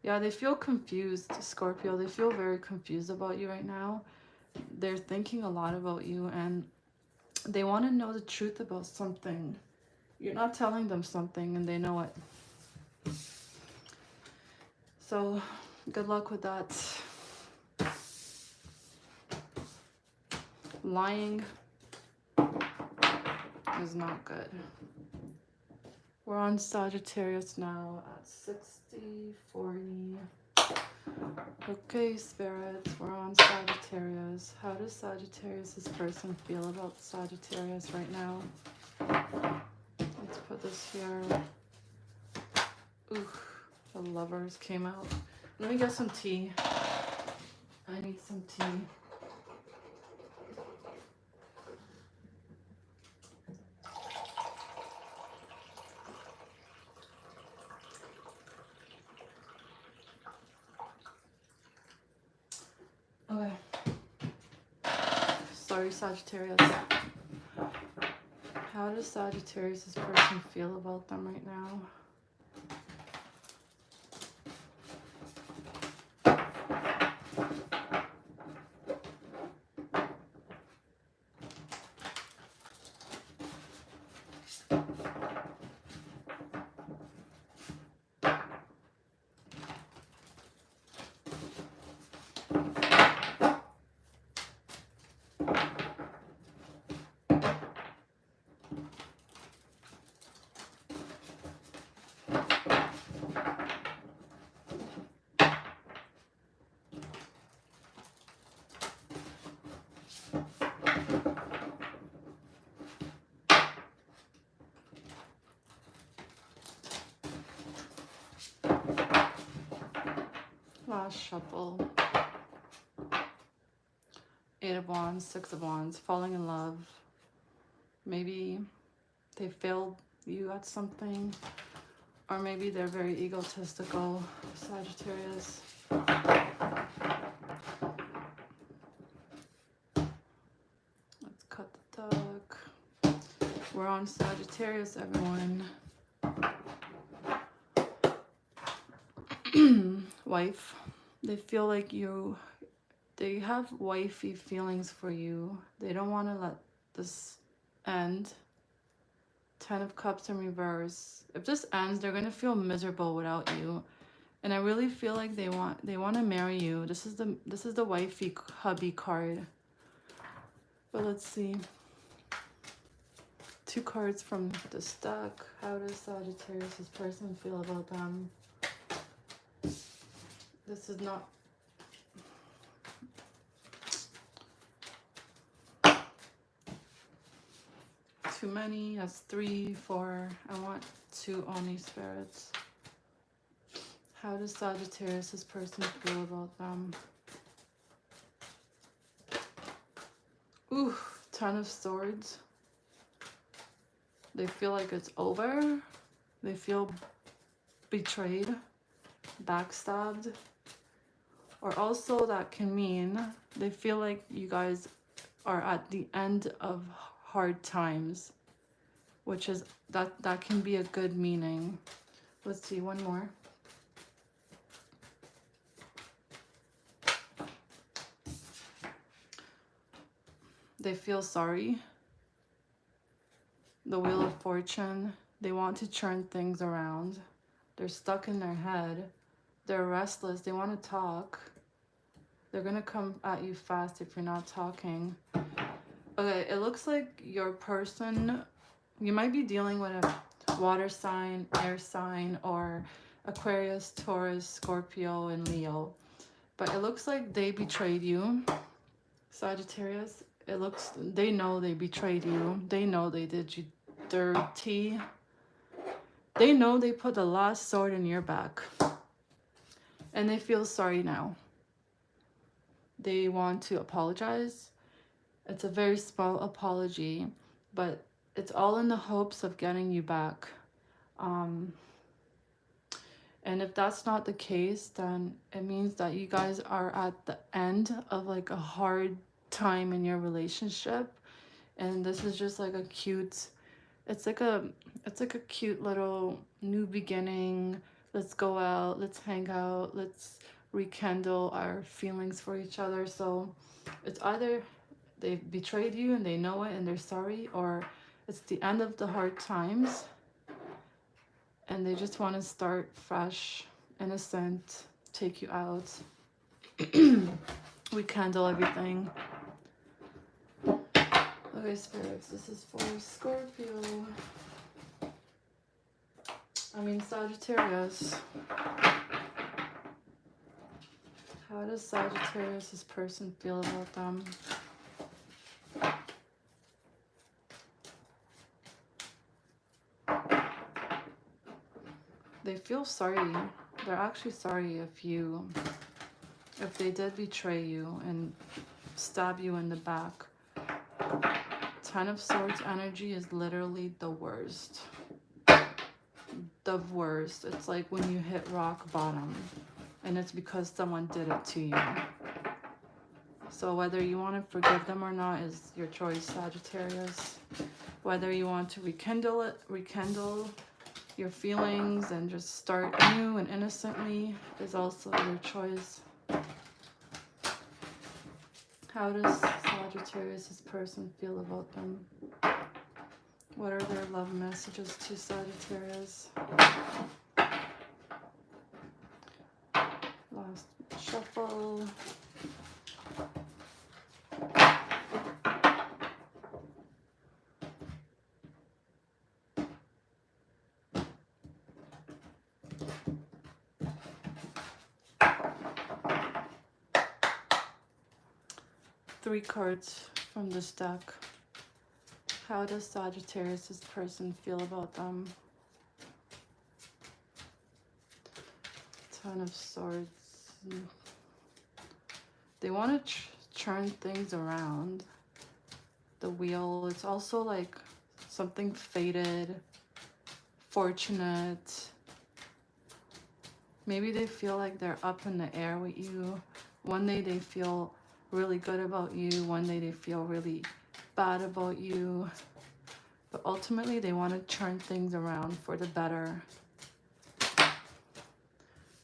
Yeah, they feel confused, Scorpio. They feel very confused about you right now. They're thinking a lot about you, and they want to know the truth about something. You're not telling them something, and they know it. So, good luck with that. Lying is not good. We're on Sagittarius now at 60, 40. Okay, spirits, we're on Sagittarius. How does Sagittarius, this person, feel about Sagittarius right now? Let's put this here. Ooh, the Lovers came out. Let me get some tea. I need some tea. Okay. Sorry, Sagittarius. How does Sagittarius, this person, feel about them right now? Last shuffle. 8 of Wands, 6 of Wands, falling in love. Maybe they failed you at something, or maybe they're very egotistical, Sagittarius. Let's cut the deck. We're on Sagittarius, everyone. Wife. They feel like they have wifey feelings for you. They don't want to let this end. 10 of Cups in reverse. If this ends, they're going to feel miserable without you. And I really feel like they want to marry you. This is the wifey hubby card. But let's see. 2 cards from this deck. How does Sagittarius, this person, feel about them? This is not... too many. That's 3, 4. I want 2 only, spirits. How does Sagittarius, this person, feel about them? Ooh, 10 of Swords. They feel like it's over. They feel betrayed, backstabbed. Or also that can mean they feel like you guys are at the end of hard times, which is that can be a good meaning. Let's see, one more. They feel sorry. The Wheel of Fortune. They want to turn things around. They're stuck in their head. They're restless. They want to talk. They're going to come at you fast if you're not talking. Okay, it looks like your person, you might be dealing with a water sign, air sign, or Aquarius, Taurus, Scorpio, and Leo. But it looks like they betrayed you, Sagittarius. They know they betrayed you. They know they did you dirty. They know they put the last sword in your back. And they feel sorry now. They want to apologize. It's a very small apology, but it's all in the hopes of getting you back. And if that's not the case, then it means that you guys are at the end of like a hard time in your relationship. And this is just like a cute It's like a cute little new beginning. Let's go out, let's hang out, let's rekindle our feelings for each other. So it's either they betrayed you and they know it and they're sorry, or it's the end of the hard times and they just want to start fresh, innocent, take you out, rekindle everything. Okay, spirits, this is for Scorpio. Sagittarius. How does Sagittarius, this person, feel about them? They feel sorry. They're actually sorry if they did betray you and stab you in the back. Ten of Swords energy is literally the worst. The worst. It's like when you hit rock bottom and it's because someone did it to you. So whether you want to forgive them or not is your choice, Sagittarius. Whether you want to rekindle your feelings and just start new and innocently is also your choice. How does Sagittarius, this person, feel about them? What are their love messages to Sagittarius? Last shuffle. Three cards from this deck. How does Sagittarius, this person, feel about them? Ten of Swords. They want to turn things around. The wheel. It's also like something fated, fortunate. Maybe they feel like they're up in the air with you. One day they feel really good about you. One day they feel really bad about you. But ultimately they want to turn things around for the better.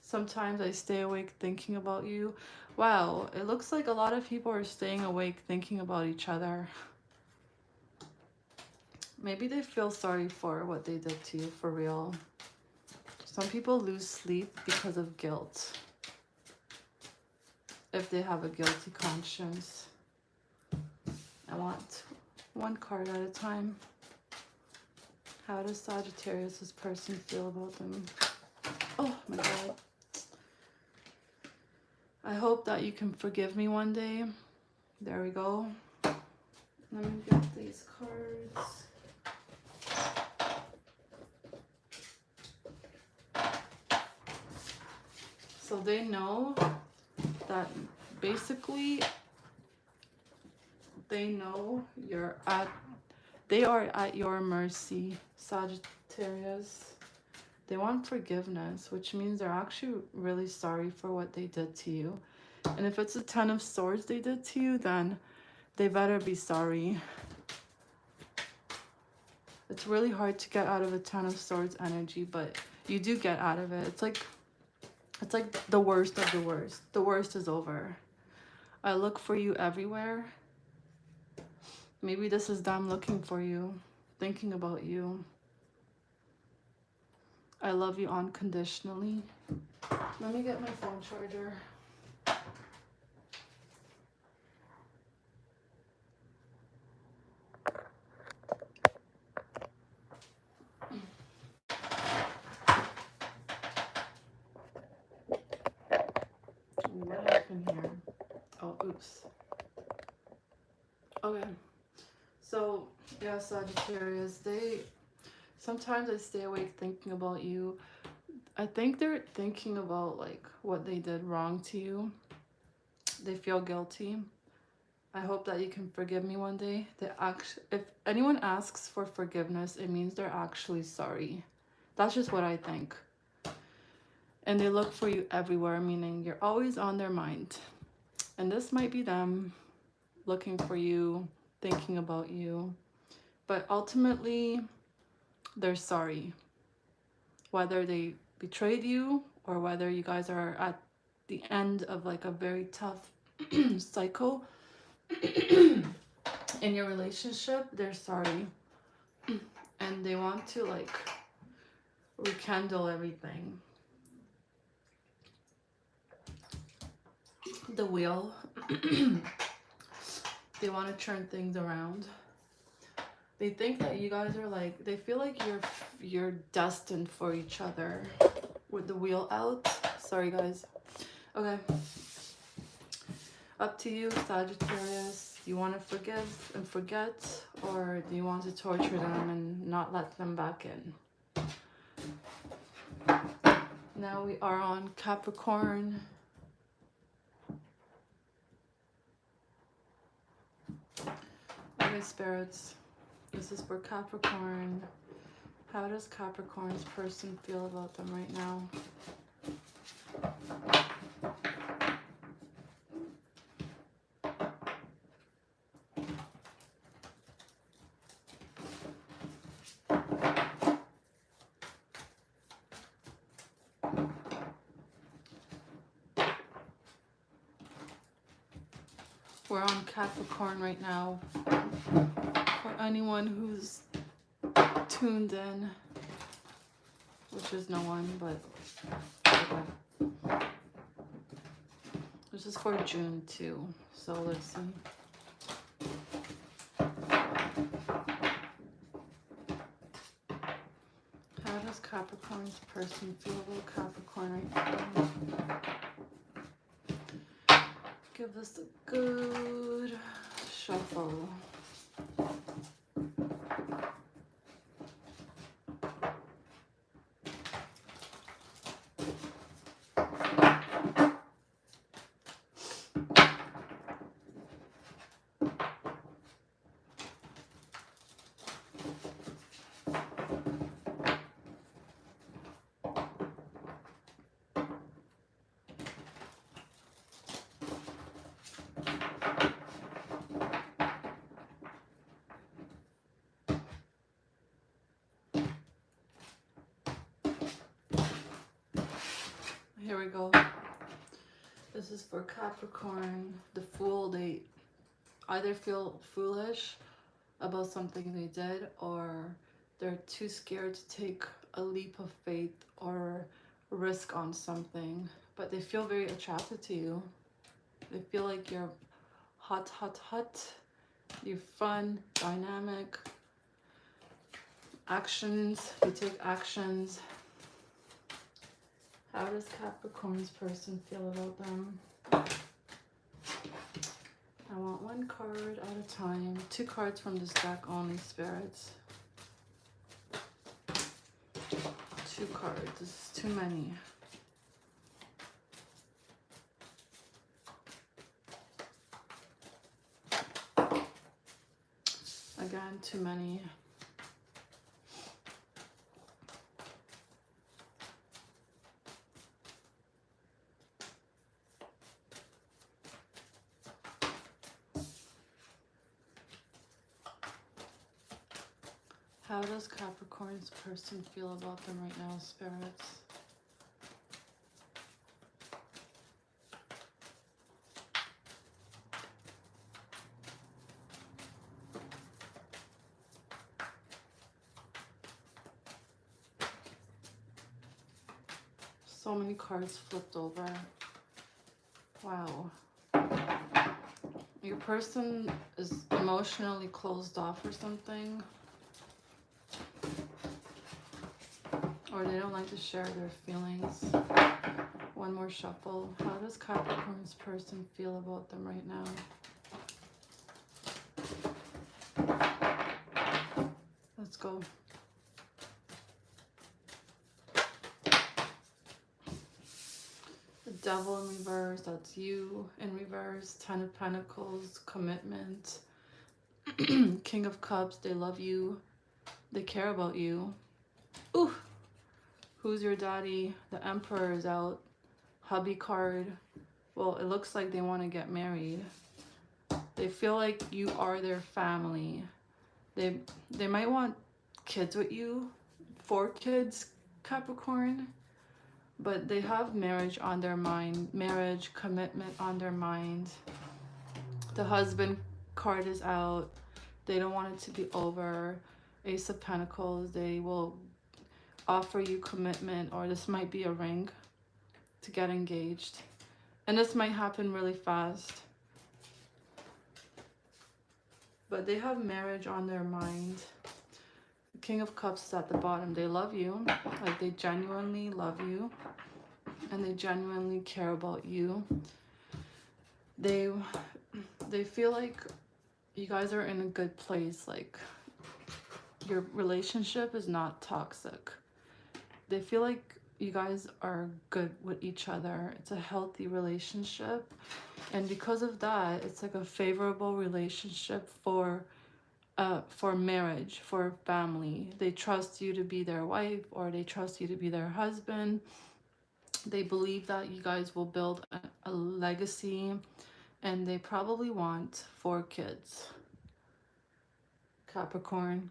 Sometimes I stay awake thinking about you. Wow, it looks like a lot of people are staying awake thinking about each other. Maybe they feel sorry for what they did to you, for real. Some people lose sleep because of guilt. If they have a guilty conscience. I want one card at a time. How does Sagittarius, this person, feel about them? Oh my God. I hope that you can forgive me one day. There we go. Let me get these cards. So they know that basically they know they are at your mercy, Sagittarius. They want forgiveness, which means they're actually really sorry for what they did to you. And if it's a Ten of Swords they did to you, then they better be sorry. It's really hard to get out of a Ten of Swords energy, but you do get out of it. It's like the worst of the worst. The worst is over. I look for you everywhere. Maybe this is them looking for you, thinking about you. I love you unconditionally. Let me get my phone charger. What happened here? Oh, oops. Okay. So, yeah, Sagittarius, sometimes I stay awake thinking about you. I think they're thinking about like what they did wrong to you. They feel guilty. I hope that you can forgive me one day. If anyone asks for forgiveness, it means they're actually sorry. That's just what I think. And they look for you everywhere, meaning you're always on their mind. And this might be them looking for you, thinking about you. But ultimately, they're sorry. Whether they betrayed you or whether you guys are at the end of like a very tough cycle in your relationship, they're sorry. And they want to like rekindle everything. The wheel. They want to turn things around. They think that you guys are like, they feel like you're destined for each other. With the wheel out. Sorry guys. Okay. Up to you, Sagittarius. Do you want to forgive and forget, or do you want to torture them and not let them back in? Now we are on Capricorn. Okay, spirits. This is for Capricorn. How does Capricorn's person feel about them right now? We're on Capricorn right now. For anyone who's tuned in, which is no one, but okay. This is for June too, so let's see. How does Capricorn's person feel about Capricorn right now? Give us a good shuffle. Here we go. This is for Capricorn. The Fool. They either feel foolish about something they did, or they're too scared to take a leap of faith or risk on something. But they feel very attracted to you. They feel like you're hot, hot, hot. You're fun, dynamic. Actions. You take actions. How does Capricorn's person feel about them? I want one card at a time. 2 cards from this deck only, spirits. 2 cards. This is too many. Again, too many. How does Capricorn's person feel about them right now, spirits? So many cards flipped over. Wow. Your person is emotionally closed off or something. Or they don't like to share their feelings. One more shuffle. How does Capricorn's person feel about them right now? Let's go. The Devil in reverse, that's you in reverse. 10 of Pentacles, commitment. King of Cups, they love you. They care about you. Ooh. Who's your daddy? The Emperor is out. Hubby card. Well, it looks like they want to get married. They feel like you are their family. They might want kids with you. 4 kids, Capricorn, but they have marriage on their mind, marriage, commitment on their mind. The husband card is out. They don't want it to be over. Ace of Pentacles, they will offer you commitment, or this might be a ring to get engaged. And this might happen really fast. But they have marriage on their mind. King of Cups is at the bottom. They love you. Like, they genuinely love you. And they genuinely care about you. They feel like you guys are in a good place. Like, your relationship is not toxic. They feel like you guys are good with each other. It's a healthy relationship. And because of that, it's like a favorable relationship for marriage, for family. They trust you to be their wife, or they trust you to be their husband. They believe that you guys will build a legacy, and they probably want 4 kids, Capricorn.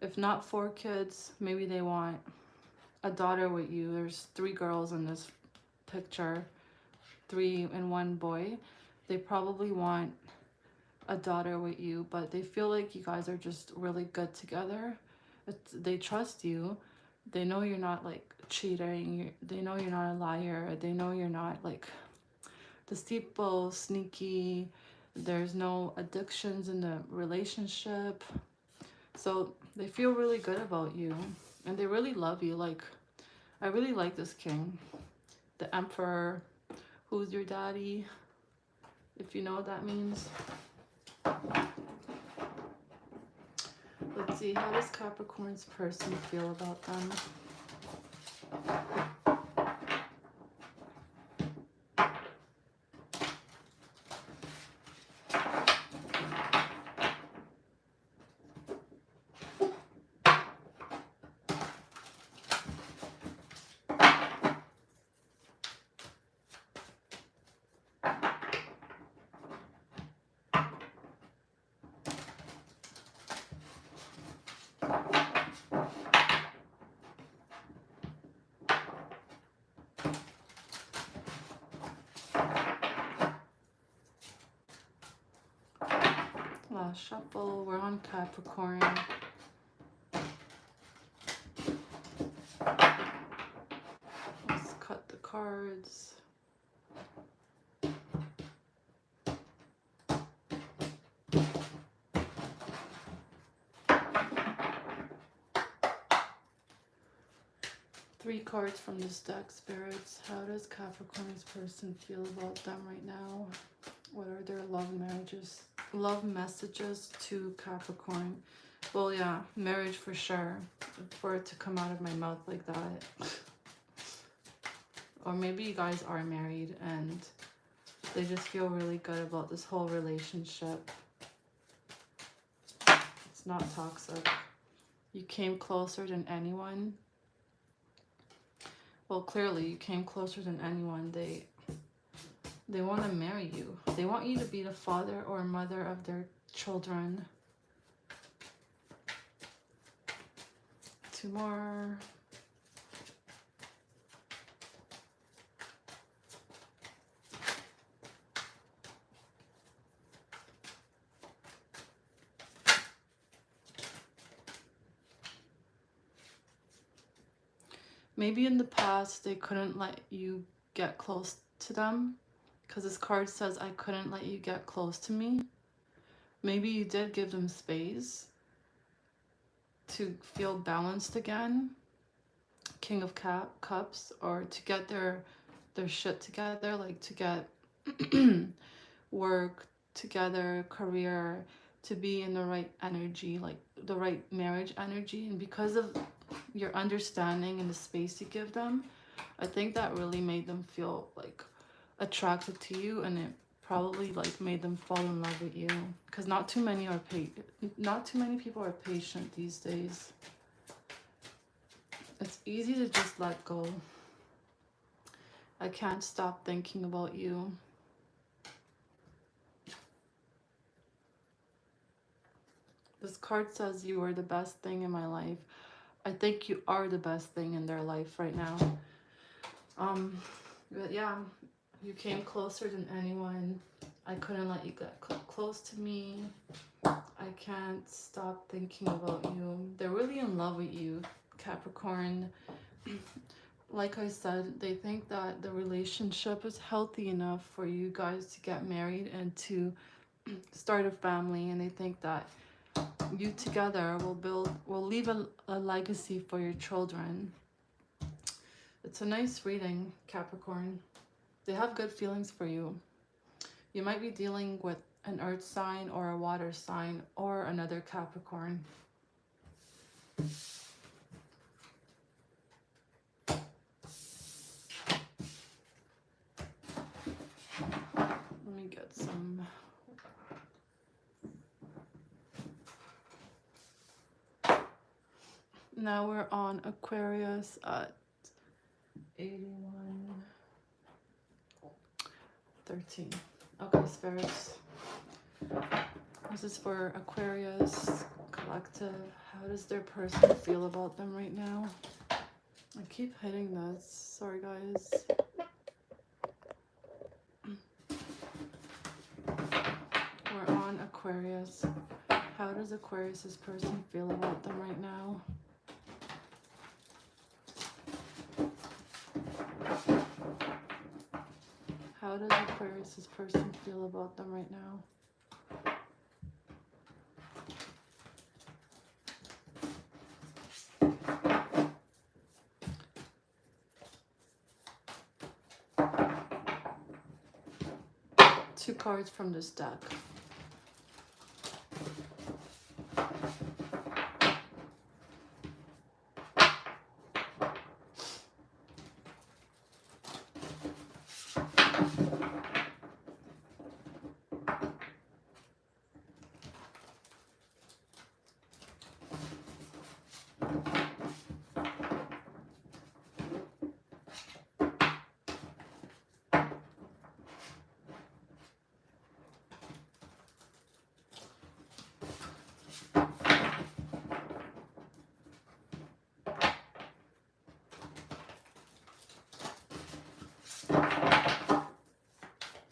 If not 4 kids, maybe they want a daughter with you. There's 3 girls in this picture, 3 and 1 boy. They probably want a daughter with you, but they feel like you guys are just really good together. They trust you. They know you're not like cheating. They know you're not a liar. They know you're not like deceitful, sneaky. There's no addictions in the relationship. So they feel really good about you, and they really love you. Like, I really like this king, the Emperor. Who's your daddy? If you know what that means. Let's see, how does Capricorn's person feel about them? Last shuffle, we're on Capricorn. Let's cut the cards. 3 cards from this deck, spirits. How does Capricorn's person feel about them right now? What are their love messages to Capricorn? Well, yeah, marriage for sure. For it to come out of my mouth like that. Or maybe you guys are married and they just feel really good about this whole relationship. It's not toxic. You came closer than anyone. Well, clearly you came closer than anyone. They want to marry you. They want you to be the father or mother of their children. 2 more. Maybe in the past they couldn't let you get close to them, because this card says, I couldn't let you get close to me. Maybe you did give them space to feel balanced again. King of Cups, or to get their shit together, like to get work together, career, to be in the right energy, like the right marriage energy. And because of your understanding and the space you give them, I think that really made them feel like attracted to you, and it probably like made them fall in love with you, because not too many people are patient these days. It's easy to just let go. I can't stop thinking about you. This card says you are the best thing in my life. I think you are the best thing in their life right now. But yeah, you came closer than anyone. I couldn't let you get close to me. I can't stop thinking about you. They're really in love with you, Capricorn. Like I said, they think that the relationship is healthy enough for you guys to get married and to start a family, and they think that you together will leave a legacy for your children. It's a nice reading, Capricorn. They have good feelings for you. You might be dealing with an earth sign or a water sign or another Capricorn. Let me get some. Now we're on Aquarius at 81:13. Okay, spirits. This is for Aquarius collective. How does their person feel about them right now? I keep hitting this. Sorry, guys. We're on Aquarius. How does Aquarius's person feel about them right now? How does Aquarius's person feel about them right now? Two cards from this deck.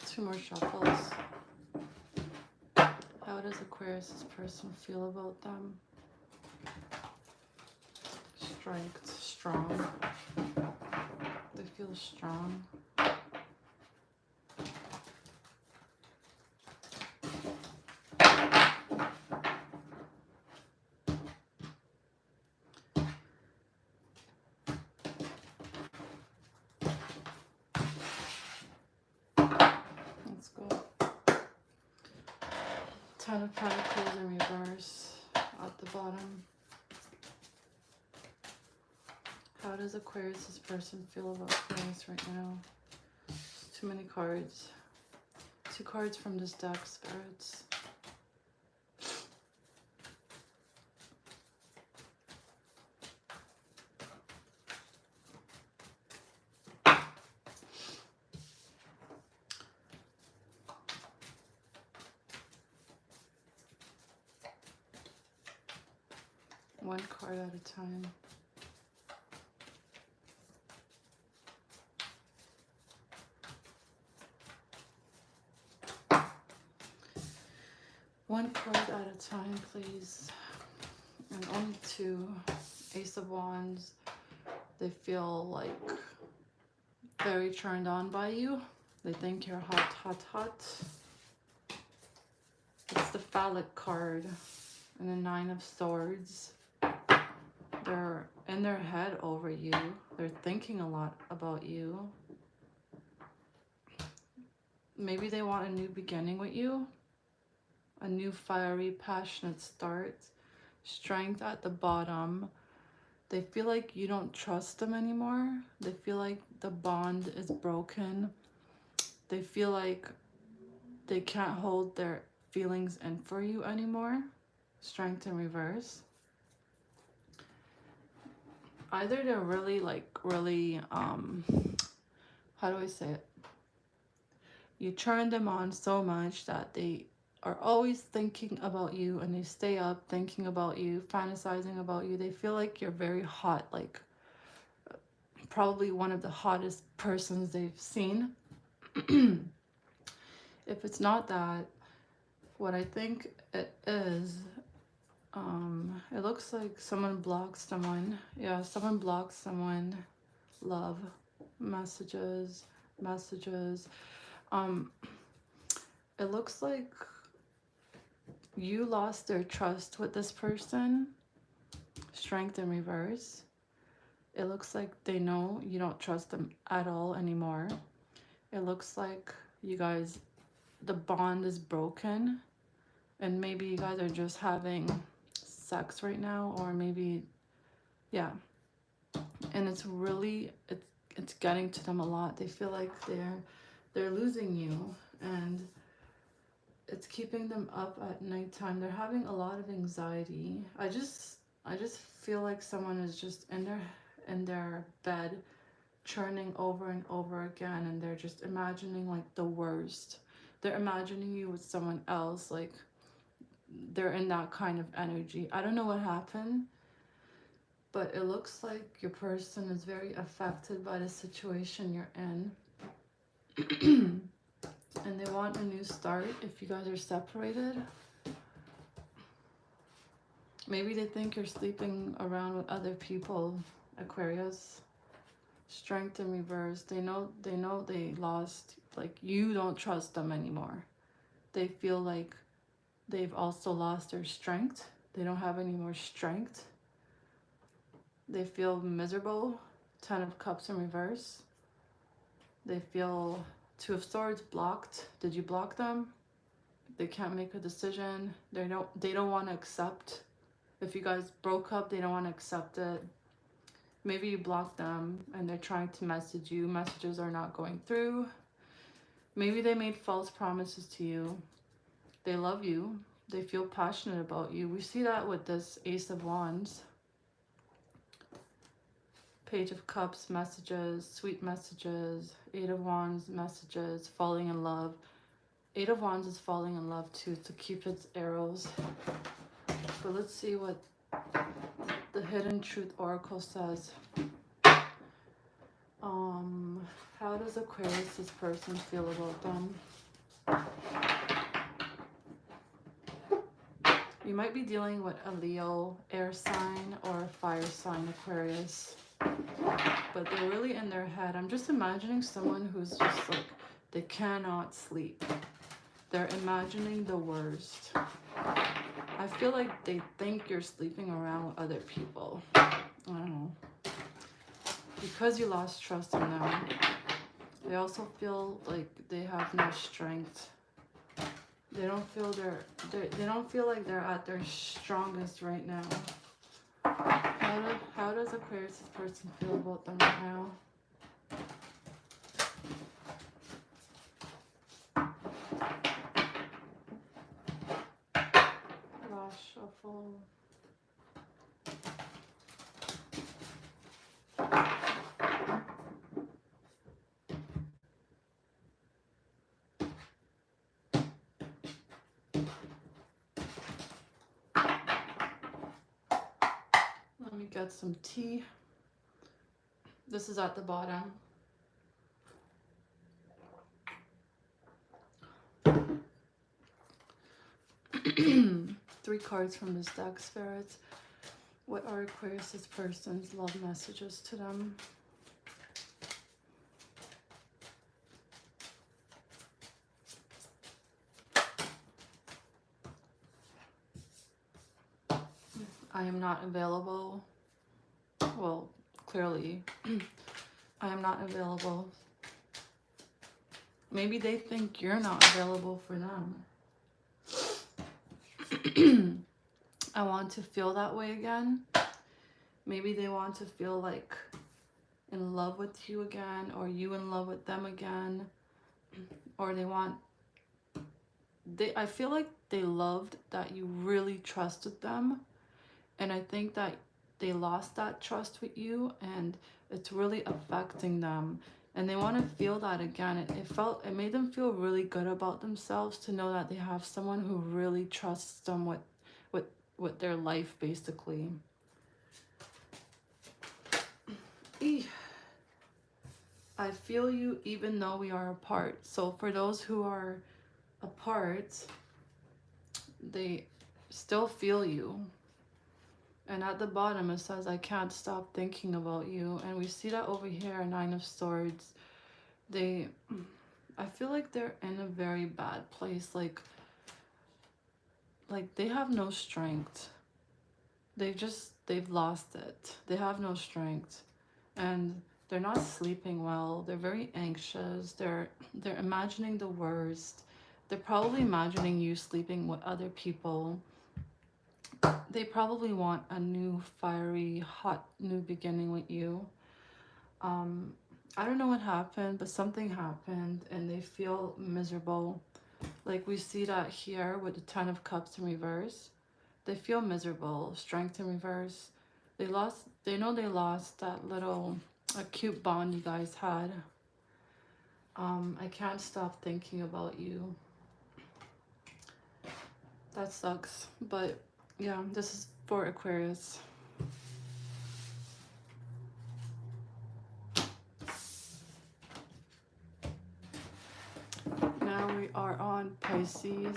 Two more shuffles. How does Aquarius's person feel about them? Strength, strong. They feel strong. Let's go. Ten of Pentacles in reverse at the bottom. How does Aquarius's person feel about Aquarius right now? Too many cards. Two cards from this deck, spirits. One card at a time. One card at a time, please. And only two. Ace of Wands. They feel like very turned on by you. They think you're hot, hot, hot. It's the phallic card. And the Nine of Swords. They're in their head over you. They're thinking a lot about you. Maybe they want a new beginning with you. A new fiery, passionate start. Strength at the bottom. They feel like you don't trust them anymore. They feel like the bond is broken. They feel like they can't hold their feelings in for you anymore. Strength in reverse. Either they're really how do I say it? You turn them on so much that they are always thinking about you, and they stay up thinking about you, fantasizing about you. They feel like you're very hot, like probably one of the hottest persons they've seen. If it's not that, what I think it is, it looks like someone blocks someone. Yeah, someone blocks someone. Love, messages. It looks like you lost their trust with this person. Strength in reverse. It looks like they know you don't trust them at all anymore. It looks like you guys, the bond is broken, and maybe you guys are just having sex right now, or maybe, yeah. And it's really, it's getting to them a lot. They feel like they're losing you, and it's keeping them up at nighttime. They're having a lot of anxiety. I just feel like someone is just in their bed churning over and over again, and they're just imagining like the worst. They're imagining you with someone else, like they're in that kind of energy. I don't know what happened, but it looks like your person is very affected by the situation you're in. And they want a new start if you guys are separated. Maybe they think you're sleeping around with other people, Aquarius. Strength in reverse. They know they lost, like you don't trust them anymore. They feel like they've also lost their strength. They don't have any more strength. They feel miserable. 10 of Cups in reverse. They feel Two of Swords blocked. Did you block them? They can't make a decision. They don't want to accept. If you guys broke up, they don't want to accept it. Maybe you blocked them and they're trying to message you. Messages are not going through. Maybe they made false promises to you. They love you. They feel passionate about you. We see that with this Ace of Wands. Page of Cups, messages, sweet messages. Eight of Wands, messages, falling in love. Eight of Wands is falling in love too, to keep its arrows. But let's see what the Hidden Truth Oracle says. How does Aquarius, this person, feel about them? You might be dealing with a Leo, air sign, or a fire sign, Aquarius. But they're really in their head. I'm just imagining someone who's just like, they cannot sleep. They're imagining the worst. I feel like they think you're sleeping around with other people. I don't know. Because you lost trust in them, they also feel like they have no strength. They don't feel they don't feel like they're at their strongest right now. How does Aquarius, this person, feel about them right now? Shuffle. Let me get some tea. This is at the bottom. Three cards from this deck, spirits. What are Aquarius' person's love messages to them? I am not available. Well, clearly, I am not available. Maybe they think you're not available for them. I want to feel that way again. Maybe they want to feel like in love with you again, or you in love with them again. Or I feel like they loved that you really trusted them. And I think that they lost that trust with you, and it's really affecting them. And they want to feel that again. It made them feel really good about themselves to know that they have someone who really trusts them with their life, basically. I feel you even though we are apart. So for those who are apart, they still feel you. And at the bottom it says, I can't stop thinking about you. And we see that over here, 9 of Swords. I feel like they're in a very bad place. Like they have no strength. They've lost it. They have no strength. And they're not sleeping well. They're very anxious. They're imagining the worst. They're probably imagining you sleeping with other people. They probably want a new, fiery, hot, new beginning with you. I don't know what happened, but something happened and they feel miserable. Like we see that here with the 10 of Cups in reverse. They feel miserable. Strength in reverse. They know they lost that little, a cute bond you guys had. I can't stop thinking about you. That sucks. But yeah, this is for Aquarius. Now we are on Pisces.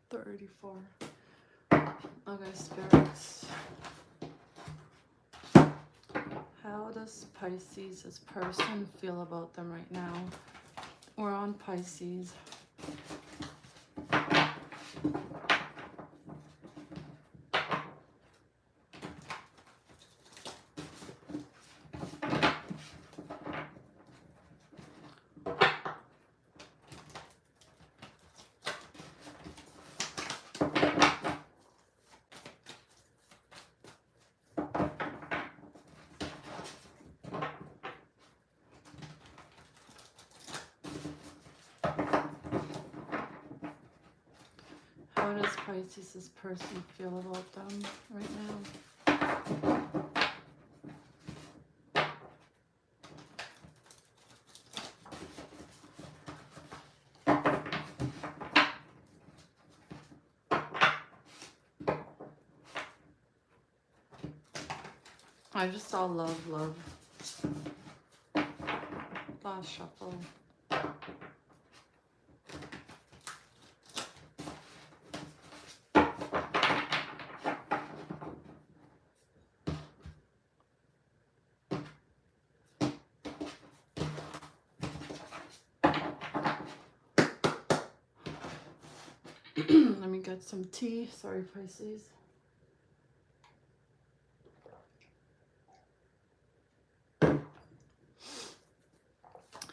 34. Okay, spirits. How does Pisces, this person, feel about them right now? We're on Pisces. How does Pisces, this person, feel about them right now? I just saw love, love. Last shuffle. Let me get some tea. Sorry, Pisces.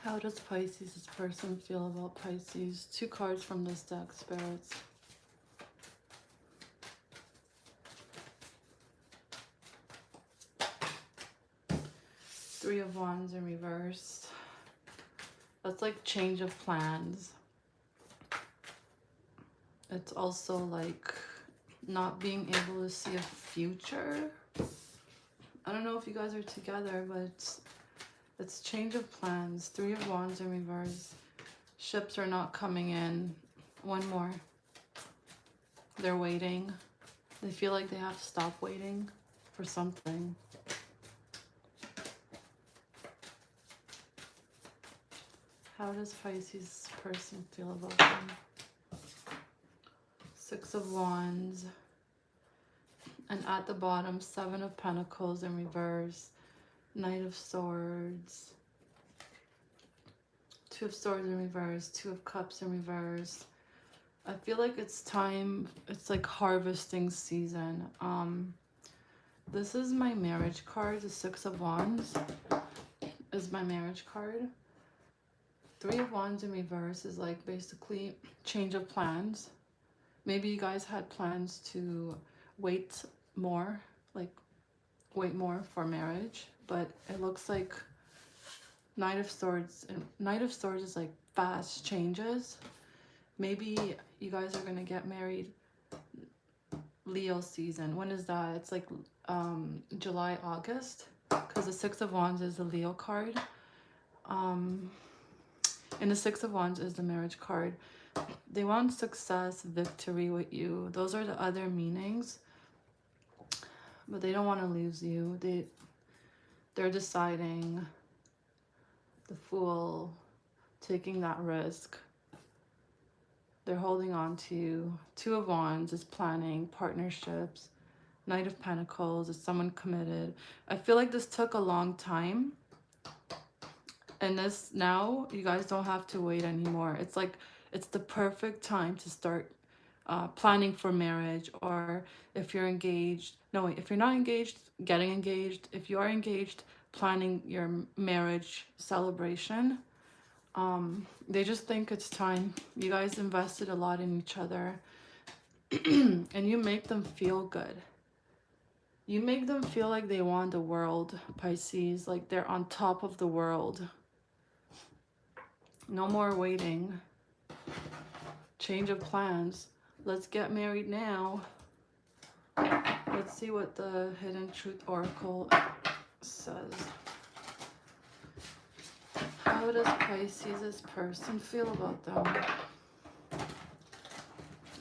How does Pisces, this person, feel about Pisces? 2 cards from this deck, spirits. Three of Wands in reverse. That's like change of plans. It's also like not being able to see a future. I don't know if you guys are together, but it's change of plans. 3 of Wands in reverse. Ships are not coming in. One more. They're waiting. They feel like they have to stop waiting for something. How does Pisces person feel about them? 6 of Wands. And at the bottom, 7 of Pentacles in reverse. Knight of Swords. 2 of Swords in reverse. 2 of Cups in reverse. I feel like it's time. It's like harvesting season. This is my marriage card. The 6 of Wands is my marriage card. 3 of Wands in reverse is like basically change of plans. Maybe you guys had plans to wait more, like wait more for marriage, but it looks like Knight of Swords, and Knight of Swords is like fast changes. Maybe you guys are gonna get married Leo season. When is that? It's like July, August, because the Six of Wands is the Leo card. And the Six of Wands is the marriage card. They want success, victory with you. Those are the other meanings. But they don't want to lose you. They're deciding, the Fool, taking that risk. They're holding on to you. Two of Wands is planning, partnerships. Knight of Pentacles is someone committed. I feel like this took a long time. And this, now you guys don't have to wait anymore. It's like, it's the perfect time to start planning for marriage. Or if you're engaged, no wait, if you're not engaged, getting engaged. If you are engaged, planning your marriage celebration. They just think it's time. You guys invested a lot in each other. And you make them feel good. You make them feel like they want the world, Pisces. Like they're on top of the world. No more waiting. Change of plans. Let's get married now. Let's see what the Hidden Truth Oracle says. How does Pisces' person feel about them?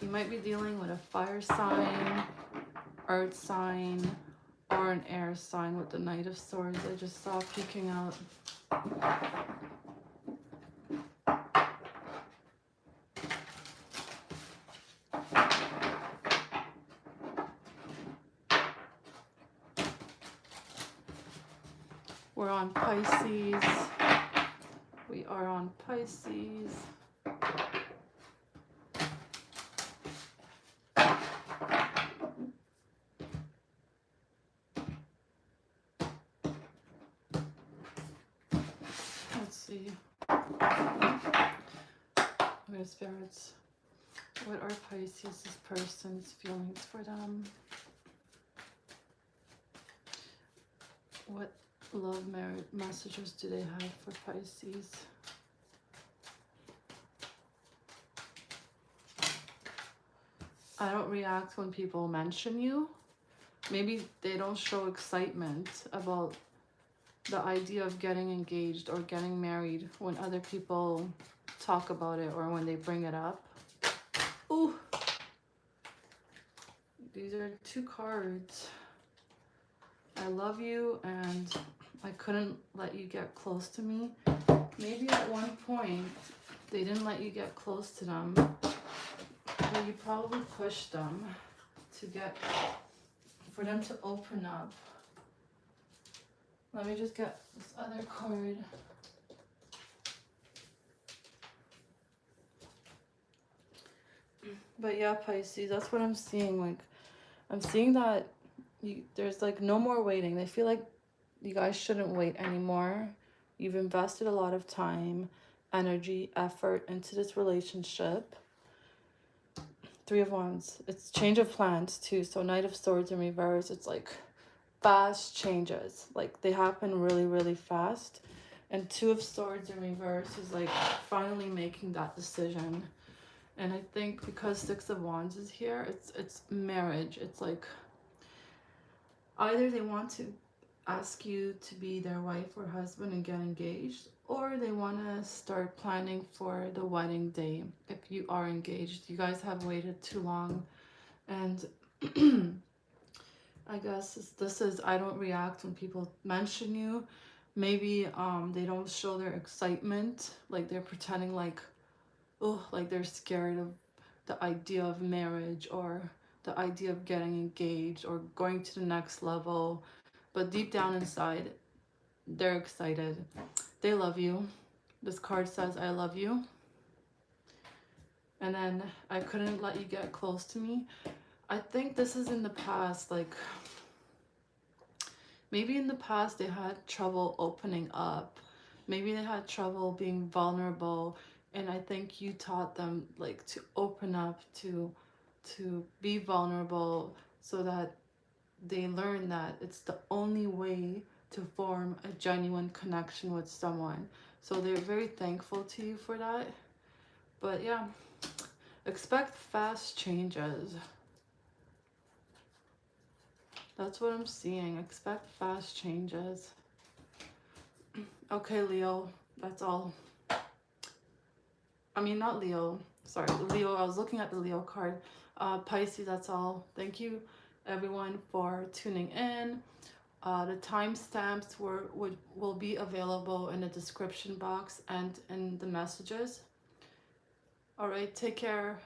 You might be dealing with a fire sign, earth sign, or an air sign with the Knight of Swords I just saw peeking out. We're on Pisces. We are on Pisces. Let's see. Okay, spirits. What are Pisces' person's feelings for them? What love marriage messages do they have for Pisces? I don't react when people mention you. Maybe they don't show excitement about the idea of getting engaged or getting married when other people talk about it or when they bring it up. Ooh. These are two cards. I love you and I couldn't let you get close to me. Maybe at one point they didn't let you get close to them, but you probably pushed them for them to open up. Let me just get this other card. But yeah, Pisces, that's what I'm seeing. Like, I'm seeing that there's like no more waiting. They feel like you guys shouldn't wait anymore. You've invested a lot of time, energy, effort into this relationship. Three of Wands. It's change of plans too. So Knight of Swords in reverse. It's like fast changes. Like they happen really, really fast. And Two of Swords in reverse is like finally making that decision. And I think because Six of Wands is here, it's marriage. It's like either they want to ask you to be their wife or husband and get engaged, or they want to start planning for the wedding day if you are engaged. You guys have waited too long. And I guess this is, I don't react when people mention you. Maybe they don't show their excitement, like they're pretending like, oh, like they're scared of the idea of marriage or the idea of getting engaged or going to the next level. But deep down inside, they're excited. They love you. This card says, I love you. And then I couldn't let you get close to me. I think this is in the past, like maybe in the past they had trouble opening up. Maybe they had trouble being vulnerable. And I think you taught them like to open up, to be vulnerable, so that they learn that it's the only way to form a genuine connection with someone. So they're very thankful to you for that. But yeah, expect fast changes. That's what I'm seeing. Expect fast changes. Okay, Leo, that's all. I mean, not Leo. Sorry, Leo. I was looking at the Leo card. Pisces, that's all. Thank you, everyone, for tuning in. The timestamps will be available in the description box and in the messages. All right, take care.